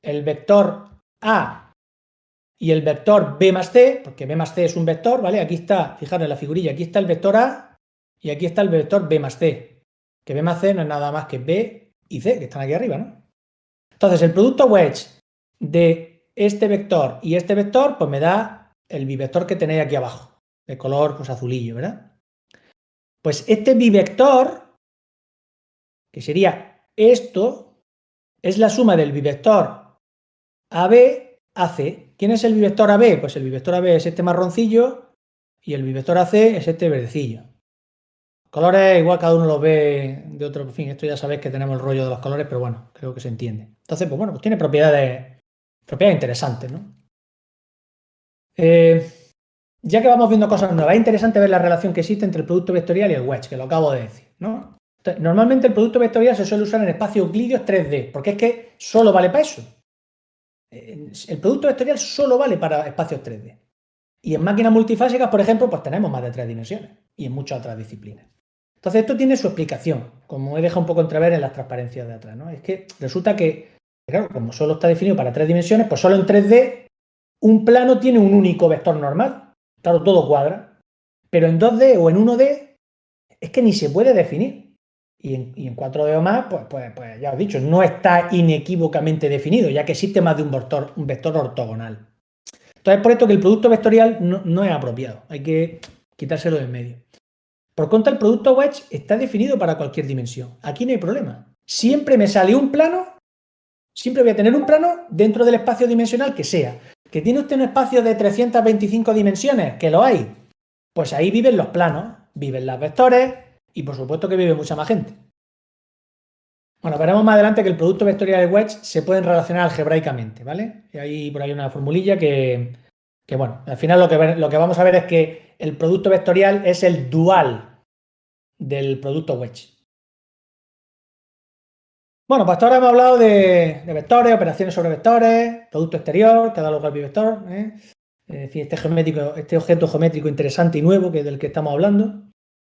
el vector A y el vector B más C, porque B más C es un vector, ¿vale? Aquí está, fijaros en la figurilla, aquí está el vector A y aquí está el vector B más C, que B más C no es nada más que B y C, que están aquí arriba, ¿no? Entonces, el producto wedge de este vector y este vector, pues me da el bivector que tenéis aquí abajo, de color pues azulillo, ¿verdad? Pues este bivector, que sería esto, es la suma del bivector AB AC. ¿Quién es el bivector AB? Pues el bivector AB es este marroncillo y el bivector AC es este verdecillo. Colores, igual cada uno los ve de otro. En fin, esto ya sabéis que tenemos el rollo de los colores, pero bueno, creo que se entiende. Entonces, pues bueno, pues tiene propiedades interesantes, ¿no? Ya que vamos viendo cosas nuevas, es interesante ver la relación que existe entre el producto vectorial y el wedge, que lo acabo de decir, ¿no? Entonces, normalmente el producto vectorial se suele usar en espacios euclidios 3D, porque es que solo vale para eso. El producto vectorial solo vale para espacios 3D. Y en máquinas multifásicas, por ejemplo, pues tenemos más de 3 dimensiones y en muchas otras disciplinas. Entonces, esto tiene su explicación, como he dejado un poco entrever en las transparencias de atrás, ¿no? Es que resulta que, claro, como solo está definido para 3 dimensiones, pues solo en 3D un plano tiene un único vector normal. Claro, todo cuadra. Pero en 2D o en 1D es que ni se puede definir. Y en 4D o más, pues ya os he dicho, no está inequívocamente definido, ya que existe más de un vector ortogonal. Entonces, por esto que el producto vectorial no es apropiado. Hay que quitárselo de en medio. Por contra, el producto wedge está definido para cualquier dimensión. Aquí no hay problema. Siempre me sale un plano, siempre voy a tener un plano dentro del espacio dimensional que sea. ¿Que tiene usted un espacio de 325 dimensiones? Que lo hay. Pues ahí viven los planos, viven las vectores y por supuesto que vive mucha más gente. Bueno, veremos más adelante que el producto vectorial y el wedge se pueden relacionar algebraicamente, ¿vale? Y hay por ahí una formulilla que bueno, al final lo que vamos a ver es que el producto vectorial es el dual del producto wedge. Bueno, pues hasta ahora hemos hablado de vectores, operaciones sobre vectores, producto exterior, cada local bivector, es decir, este objeto geométrico interesante y nuevo del que estamos hablando.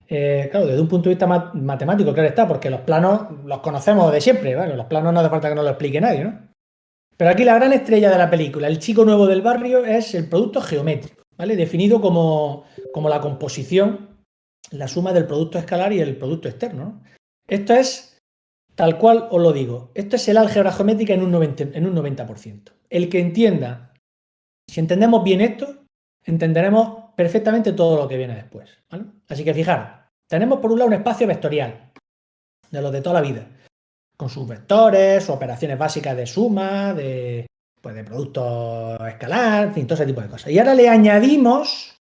Claro, desde un punto de vista matemático, claro está, porque los planos los conocemos de siempre, ¿vale? Los planos no hace falta que nos lo explique nadie, ¿no? Pero aquí la gran estrella de la película, el chico nuevo del barrio, es el producto geométrico, ¿vale? Definido como la composición, la suma del producto escalar y el producto externo, ¿no? Esto es, tal cual os lo digo, esto es el álgebra geométrica en un 90%. El que entienda, si entendemos bien esto, entenderemos perfectamente todo lo que viene después, ¿vale? Así que fijaros, tenemos por un lado un espacio vectorial, de los de toda la vida, con sus vectores, sus operaciones básicas de suma, de producto escalar, en fin, todo ese tipo de cosas. Y ahora le añadimos,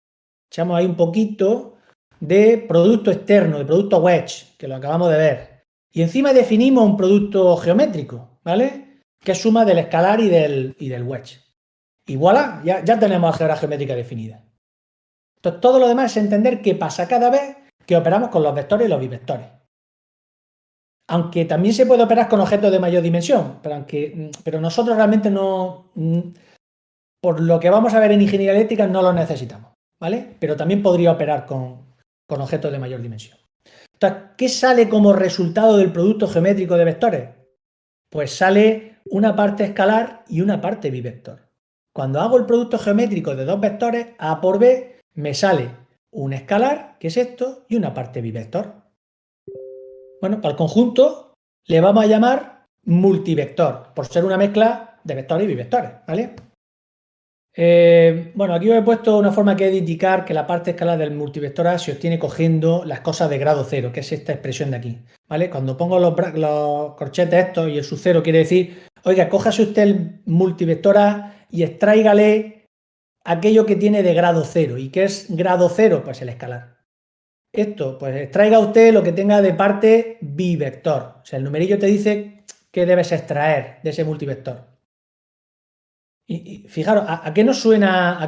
echamos ahí un poquito de producto externo, de producto wedge, que lo acabamos de ver. Y encima definimos un producto geométrico, ¿vale? Que es suma del escalar y del wedge. Y voilà, ya tenemos álgebra geométrica definida. Entonces, todo lo demás es entender qué pasa cada vez que operamos con los vectores y los bivectores. Aunque también se puede operar con objetos de mayor dimensión, pero nosotros realmente no, por lo que vamos a ver en ingeniería eléctrica, no lo necesitamos, ¿vale? Pero también podría operar con objetos de mayor dimensión. Entonces, ¿qué sale como resultado del producto geométrico de vectores? Pues sale una parte escalar y una parte bivector. Cuando hago el producto geométrico de dos vectores, A por B, me sale un escalar, que es esto, y una parte bivector. Bueno, al conjunto le vamos a llamar multivector, por ser una mezcla de vectores y bivectores, ¿vale? Bueno, aquí os he puesto una forma que es de indicar que la parte escalar del multivector A se obtiene cogiendo las cosas de grado cero, que es esta expresión de aquí, ¿vale? Cuando pongo los corchetes estos y el sub cero quiere decir, oiga, cójase usted el multivector A y extráigale aquello que tiene de grado cero. ¿Y qué es grado cero? Pues el escalar. Esto, pues extraiga usted lo que tenga de parte bivector. O sea, el numerillo te dice qué debes extraer de ese multivector. Y fijaros, ¿a qué nos suena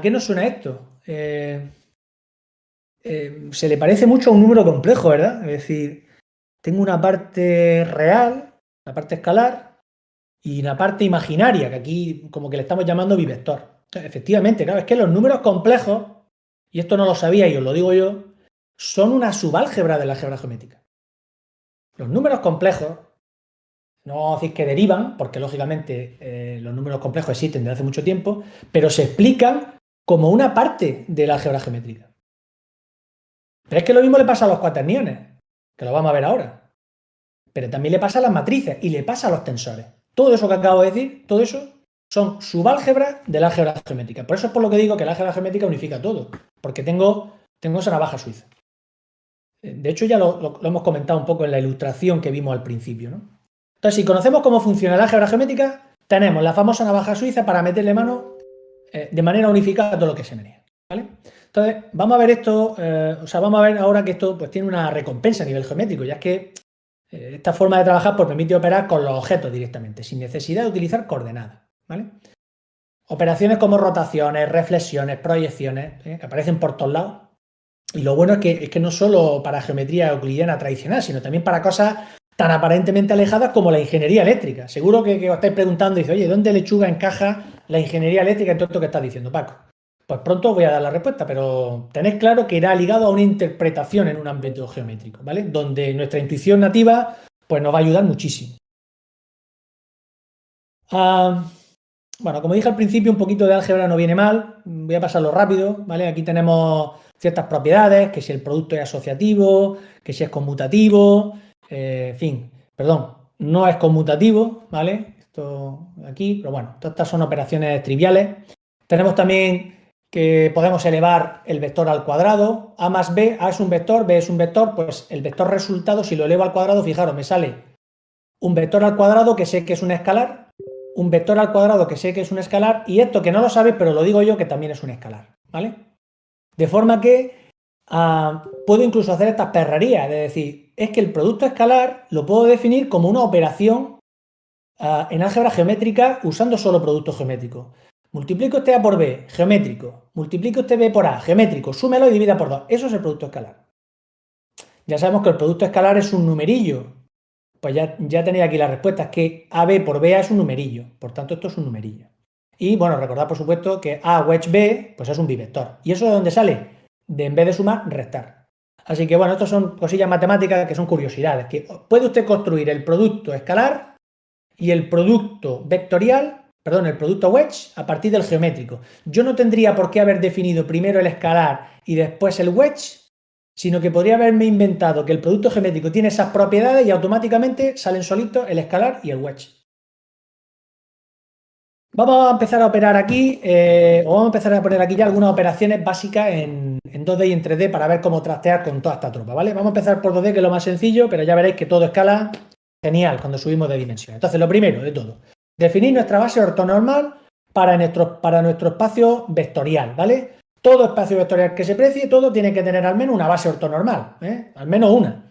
esto? Se le parece mucho a un número complejo, ¿verdad? Es decir, tengo una parte real, la parte escalar, y una parte imaginaria, que aquí como que le estamos llamando bivector. Efectivamente, claro, es que los números complejos, y esto no lo sabía y os lo digo yo, son una subálgebra de la álgebra geométrica. Los números complejos, no decir que derivan, porque lógicamente los números complejos existen desde hace mucho tiempo, pero se explican como una parte de la álgebra geométrica. Pero es que lo mismo le pasa a los cuaterniones, que lo vamos a ver ahora. Pero también le pasa a las matrices y le pasa a los tensores. Todo eso que acabo de decir, todo eso son subálgebras de la álgebra geométrica. Por eso es por lo que digo que la álgebra geométrica unifica todo, porque tengo esa navaja suiza. De hecho, ya lo hemos comentado un poco en la ilustración que vimos al principio, ¿no? Entonces, si conocemos cómo funciona la álgebra geométrica, tenemos la famosa navaja suiza para meterle mano de manera unificada a todo lo que se menea, ¿vale? Entonces, vamos a ver esto, vamos a ver ahora que esto pues tiene una recompensa a nivel geométrico, ya que esta forma de trabajar pues, permite operar con los objetos directamente, sin necesidad de utilizar coordenadas, ¿vale? Operaciones como rotaciones, reflexiones, proyecciones, que aparecen por todos lados. Y lo bueno es que no solo para geometría euclidiana tradicional, sino también para cosas tan aparentemente alejadas como la ingeniería eléctrica. Seguro que os estáis preguntando y dice, oye, ¿dónde lechuga encaja la ingeniería eléctrica en todo esto que estás diciendo, Paco? Pues pronto os voy a dar la respuesta, pero tenéis claro que irá ligado a una interpretación en un ámbito geométrico, ¿vale? Donde nuestra intuición nativa pues nos va a ayudar muchísimo. Bueno, como dije al principio, un poquito de álgebra no viene mal. Voy a pasarlo rápido, ¿vale? Aquí tenemos ciertas propiedades, que si el producto es asociativo, que si es conmutativo, en fin, perdón, no es conmutativo, ¿vale? Esto aquí, pero bueno, todas estas son operaciones triviales. Tenemos también que podemos elevar el vector al cuadrado. A más B, A es un vector, B es un vector, pues el vector resultado, si lo elevo al cuadrado, fijaros, me sale un vector al cuadrado que sé que es un escalar, un vector al cuadrado que sé que es un escalar, y esto que no lo sabes, pero lo digo yo, que también es un escalar, ¿vale? De forma que puedo incluso hacer estas perrerías, es decir, es que el producto escalar lo puedo definir como una operación en álgebra geométrica usando solo productos geométricos. Multiplico este A por B, geométrico. Multiplico este B por A, geométrico. Súmelo y divida por 2. Eso es el producto escalar. Ya sabemos que el producto escalar es un numerillo. Pues ya tenéis aquí la respuesta, es que AB por BA es un numerillo, por tanto esto es un numerillo. Y bueno, recordad por supuesto que A wedge B pues es un bivector. ¿Y eso de dónde sale? De en vez de sumar, restar. Así que bueno, estas son cosillas matemáticas que son curiosidades, que puede usted construir el producto escalar y el producto vectorial, perdón, el producto wedge a partir del geométrico. Yo no tendría por qué haber definido primero el escalar y después el wedge, sino que podría haberme inventado que el producto geométrico tiene esas propiedades y automáticamente salen solitos el escalar y el wedge. Vamos a empezar a operar aquí, o vamos a empezar a poner aquí ya algunas operaciones básicas en 2D y en 3D para ver cómo trastear con toda esta tropa, ¿vale? Vamos a empezar por 2D, que es lo más sencillo, pero ya veréis que todo escala genial cuando subimos de dimensión. Entonces, lo primero de todo, definir nuestra base ortonormal para nuestro espacio vectorial, ¿vale? Todo espacio vectorial que se precie, todo tiene que tener al menos una base ortonormal, al menos una.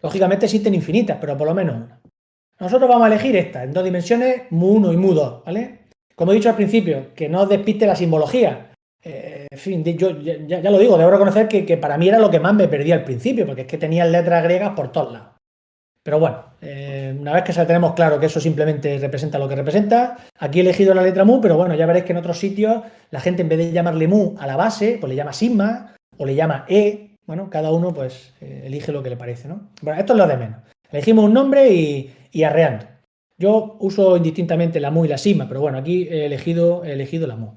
Lógicamente existen infinitas, pero por lo menos una. Nosotros vamos a elegir esta, en 2 dimensiones, mu1 y mu2, ¿vale? Como he dicho al principio, que no os despiste la simbología. En fin, yo ya lo digo, debo reconocer que para mí era lo que más me perdía al principio, porque es que tenía letras griegas por todos lados. Pero bueno, una vez que tenemos claro que eso simplemente representa lo que representa, aquí he elegido la letra mu, pero bueno, ya veréis que en otros sitios la gente en vez de llamarle mu a la base, pues le llama sigma o le llama e. Bueno, cada uno pues elige lo que le parece, ¿no? Bueno, esto es lo de menos. Elegimos un nombre y arreando. Yo uso indistintamente la mu y la sigma, pero bueno, aquí he elegido la mu.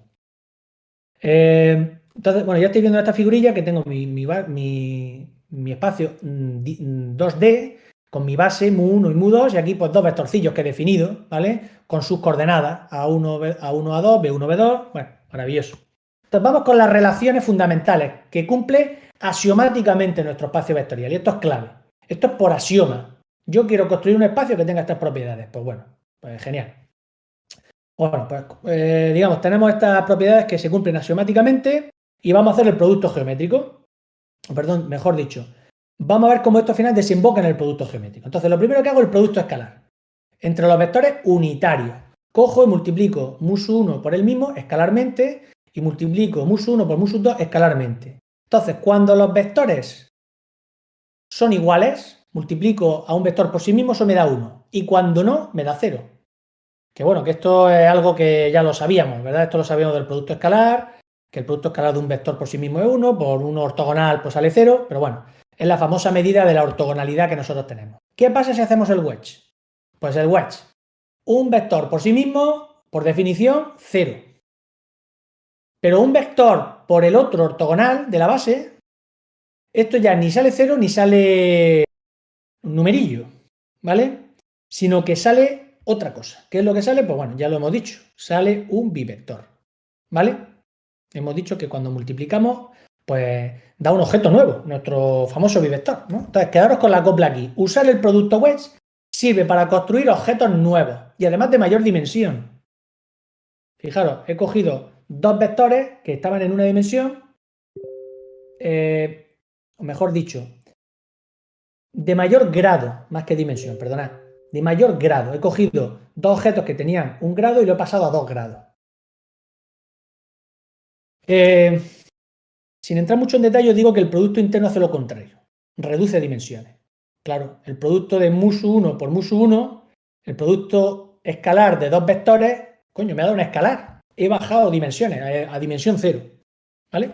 Entonces, bueno, ya estoy viendo esta figurilla que tengo mi espacio 2D con mi base mu1 y mu2 y aquí pues dos vectorcillos que he definido, ¿vale? Con sus coordenadas A1, A2, B1, B2, bueno, maravilloso. Entonces vamos con las relaciones fundamentales que cumple axiomáticamente nuestro espacio vectorial y esto es clave. Esto es por axioma. Yo quiero construir un espacio que tenga estas propiedades. Pues bueno, pues genial. Bueno, pues digamos, tenemos estas propiedades que se cumplen axiomáticamente y vamos a hacer el producto geométrico. Perdón, mejor dicho, vamos a ver cómo esto al final desemboca en el producto geométrico. Entonces, lo primero que hago es el producto escalar. Entre los vectores unitarios. Cojo y multiplico mus1 por el mismo escalarmente y multiplico mus1 por mus2 escalarmente. Entonces, cuando los vectores son iguales, multiplico a un vector por sí mismo, eso me da 1. Y cuando no, me da 0. Que bueno, que esto es algo que ya lo sabíamos, ¿verdad? Esto lo sabíamos del producto escalar, que el producto escalar de un vector por sí mismo es 1, por uno ortogonal pues sale 0, pero bueno, es la famosa medida de la ortogonalidad que nosotros tenemos. ¿Qué pasa si hacemos el wedge? Pues el wedge, un vector por sí mismo, por definición, 0. Pero un vector por el otro ortogonal de la base, esto ya ni sale 0 ni sale un numerillo, ¿vale? Sino que sale otra cosa. ¿Qué es lo que sale? Pues bueno, ya lo hemos dicho, sale un bivector, ¿vale? Hemos dicho que cuando multiplicamos, pues da un objeto nuevo, nuestro famoso bivector, ¿no? Entonces, quedaros con la copla aquí. Usar el producto wedge sirve para construir objetos nuevos y además de mayor dimensión. Fijaros, he cogido dos vectores que estaban en una dimensión o mejor dicho, de mayor grado, más que dimensión, perdonad, de mayor grado. He cogido dos objetos que tenían un grado y lo he pasado a 2 grados. Sin entrar mucho en detalle, os digo que el producto interno hace lo contrario, reduce dimensiones. Claro, el producto de mus1 por mus1, el producto escalar de dos vectores, coño, me ha dado un escalar. He bajado dimensiones a dimensión 0. ¿Vale?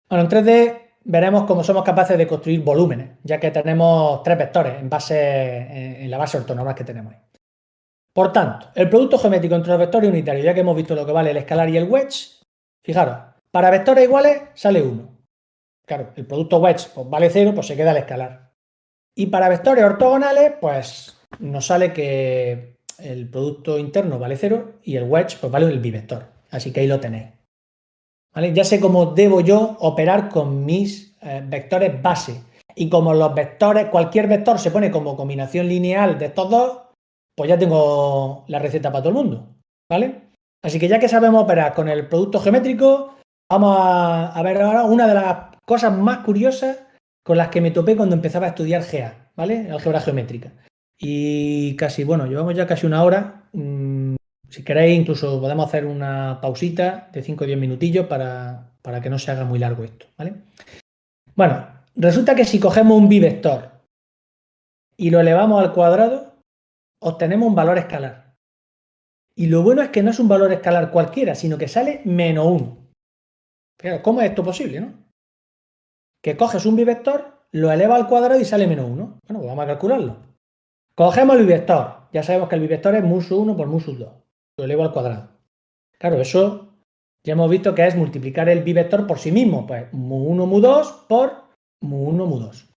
Bueno, en 3D veremos cómo somos capaces de construir volúmenes, ya que tenemos 3 vectores en la base ortonormal que tenemos ahí. Por tanto, el producto geométrico entre los vectores unitarios, ya que hemos visto lo que vale el escalar y el wedge, fijaros, para vectores iguales sale 1. Claro, el producto wedge pues, vale 0, pues se queda el escalar. Y para vectores ortogonales, pues nos sale que el producto interno vale 0 y el wedge pues vale el bivector. Así que ahí lo tenéis. ¿Vale? Ya sé cómo debo yo operar con mis vectores base. Y como los vectores, cualquier vector se pone como combinación lineal de estos dos, pues ya tengo la receta para todo el mundo. ¿Vale? Así que ya que sabemos operar con el producto geométrico, vamos a ver ahora una de las cosas más curiosas con las que me topé cuando empezaba a estudiar GEA, ¿vale? Álgebra geométrica. Y casi, bueno, llevamos ya casi una hora. Si queréis, incluso podemos hacer una pausita de 5 o 10 minutillos para que no se haga muy largo esto, ¿vale? Bueno, resulta que si cogemos un bivector y lo elevamos al cuadrado, obtenemos un valor escalar. Y lo bueno es que no es un valor escalar cualquiera, sino que sale menos 1. Pero, ¿cómo es esto posible, no? Que coges un bivector, lo elevas al cuadrado y sale menos 1. Bueno, pues vamos a calcularlo. Cogemos el bivector. Ya sabemos que el bivector es mus1 por mus2. Lo elevo al cuadrado. Claro, eso ya hemos visto que es multiplicar el bivector por sí mismo. Pues mu1, mu2 por mu1, mu2.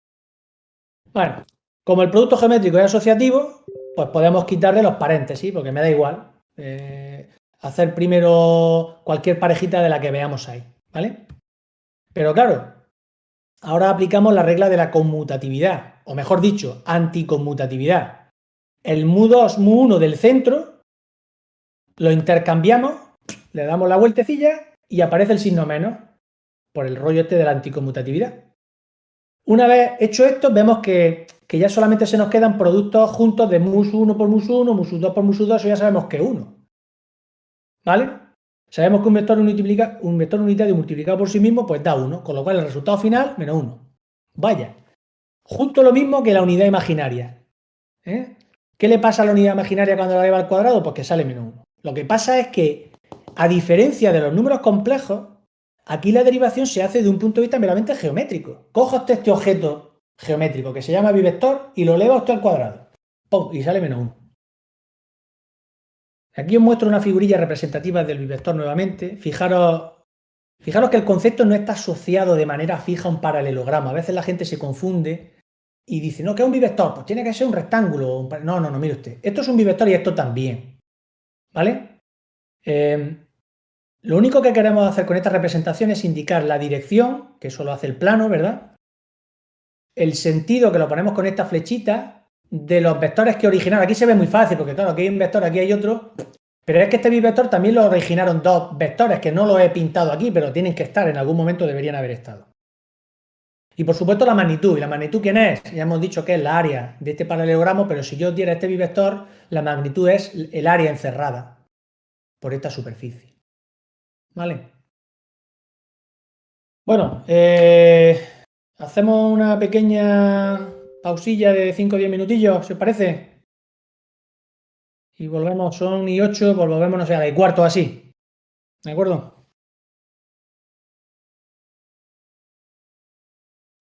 Bueno, como el producto geométrico es asociativo, pues podemos quitarle los paréntesis, porque me da igual. Hacer primero cualquier parejita de la que veamos ahí, ¿vale? Pero claro, ahora aplicamos la regla de la conmutatividad, o mejor dicho, anticonmutatividad. El mu2, mu1 del centro lo intercambiamos, le damos la vueltecilla y aparece el signo menos por el rollo este de la anticonmutatividad. Una vez hecho esto, vemos que ya solamente se nos quedan productos juntos de mus1 por mus1, mus2 por mus2, eso ya sabemos que es 1. ¿Vale? Sabemos que un vector unitario multiplicado por sí mismo pues da 1, con lo cual el resultado final, menos 1. Vaya, justo lo mismo que la unidad imaginaria. ¿Eh? ¿Qué le pasa a la unidad imaginaria cuando la eleva al cuadrado? Pues que sale menos 1. Lo que pasa es que, a diferencia de los números complejos, aquí la derivación se hace de un punto de vista meramente geométrico. Cojo este objeto geométrico que se llama bivector y lo elevo al cuadrado. ¡Pum! Y sale menos 1. Aquí os muestro una figurilla representativa del bivector nuevamente. Fijaros que el concepto no está asociado de manera fija a un paralelogramo. A veces la gente se confunde y dice, no, ¿qué es un bivector? Pues tiene que ser un rectángulo. No, mire usted. Esto es un bivector y esto también. ¿Vale? Lo único que queremos hacer con esta representación es indicar la dirección, que eso lo hace el plano, ¿verdad? El sentido, que lo ponemos con esta flechita, de los vectores que originaron. Aquí se ve muy fácil, porque claro, aquí hay un vector, aquí hay otro. Pero es que este bivector también lo originaron dos vectores, que no lo he pintado aquí, pero tienen que estar, en algún momento deberían haber estado. Y por supuesto la magnitud. ¿Y la magnitud quién es? Ya hemos dicho que es la área de este paralelogramo, pero si yo diera este bivector, la magnitud es el área encerrada por esta superficie. ¿Vale? Bueno, hacemos una pequeña pausilla de 5 o 10 minutillos, ¿se os parece? Y volvemos, son y 8, pues volvemos, no sé, a la y cuarto así. ¿De acuerdo?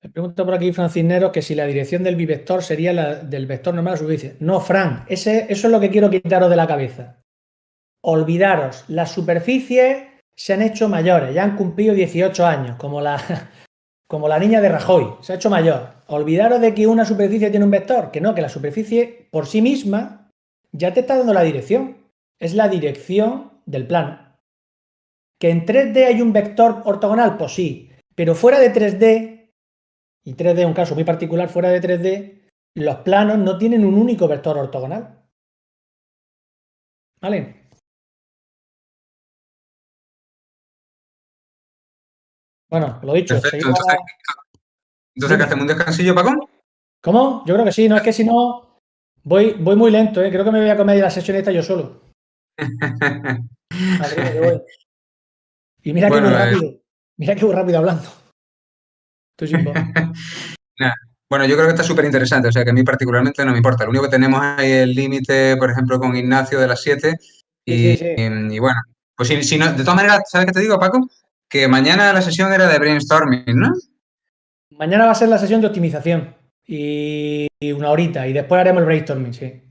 Me pregunta por aquí Fran Cisneros que si la dirección del bivector sería la del vector normal a su superficie. No, Fran, eso es lo que quiero quitaros de la cabeza. Olvidaros, las superficies se han hecho mayores, ya han cumplido 18 años, como la niña de Rajoy, se ha hecho mayor. Olvidaros de que una superficie tiene un vector, que no, que la superficie por sí misma ya te está dando la dirección. Es la dirección del plano. ¿Que en 3D hay un vector ortogonal? Pues sí, pero fuera de 3D, y 3D es un caso muy particular, fuera de 3D, los planos no tienen un único vector ortogonal. ¿Vale? Bueno, lo dicho, Perfecto. seguimos. Entonces, ¿qué Dime. hacemos? ¿Un descansillo, Paco? ¿Cómo? Yo creo que sí, no es que si no voy muy lento, ¿eh? Creo que me voy a comer la sesión esta yo solo, al ritmo que voy. Y mira que voy Bueno, rápido, mira que voy rápido hablando. Estoy sin voz. nada. Bueno, yo creo que está súper interesante, o sea que a mí particularmente no me importa. Lo único que tenemos ahí es el límite, por ejemplo, con Ignacio de las 7 Sí, sí, sí. y bueno, pues si no, de todas maneras, ¿sabes qué te digo, Paco? Que mañana la sesión era de brainstorming, ¿no? Mañana va a ser la sesión de optimización y una horita y después haremos el brainstorming, sí,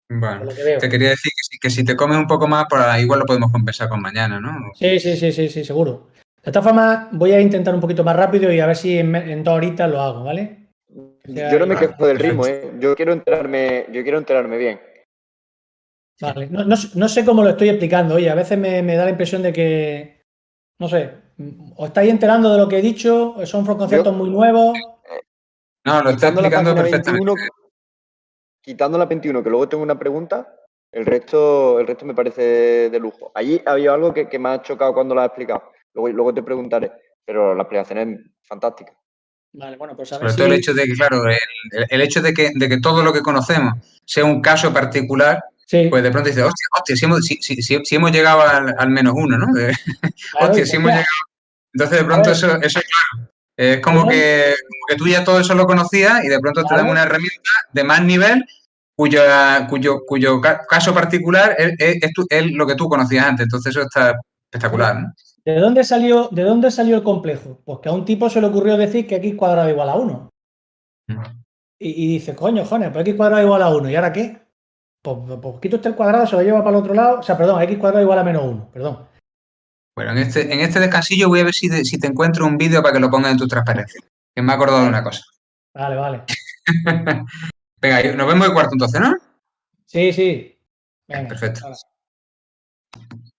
por Bueno, lo que veo. te quería decir que si te comes un poco más, pues igual lo podemos compensar con mañana, ¿no? Sí, sí, sí, sí, sí, seguro. De todas formas, voy a intentar un poquito más rápido y a ver si en 2 horitas lo hago, ¿vale? Que sea Yo no me ahí. quejo del ritmo, Perfecto. ¿eh? Yo quiero enterarme bien. Vale. No sé cómo lo estoy explicando. Oye, a veces me da la impresión de que, no sé, os estáis enterando de lo que he dicho, son Yo, conceptos muy nuevos. No, lo está quitando la explicando página perfectamente. 21, quitando la 21, que luego tengo una pregunta, el resto me parece de lujo. Allí había algo que me ha chocado cuando lo has explicado. Luego te preguntaré, pero la explicación es fantástica. Vale, bueno, pues a ver Sobre todo el si. hecho de que, claro, el hecho de que todo lo que conocemos sea un caso particular, pues Sí, de pronto dices, hostia, hostia, si hemos llegado al menos uno, ¿no? claro, Hostia, dice, si hemos llegado. hostia, Entonces, de a pronto, ver, eso es ¿de como dónde? que tú ya todo eso lo conocías y de pronto te dan una Claro, herramienta de más nivel cuyo caso particular es lo que tú conocías antes. Entonces, eso está espectacular, ¿no? de dónde salió el complejo? Pues que a un tipo se le ocurrió decir que x cuadrado igual a uno. Y dice, coño, jones, pues x cuadrado igual a uno. ¿Y ahora qué? Pues quito usted el cuadrado, se lo lleva para el otro lado. O sea, perdón, x cuadrado igual a menos uno. Perdón. Bueno, en este descansillo voy a ver si te encuentro un vídeo para que lo pongas en tu transparencia. Que me he acordado de una cosa. Vale, vale. Venga, nos vemos de cuarto entonces, ¿no? Sí, sí. Venga. Perfecto. Ahora.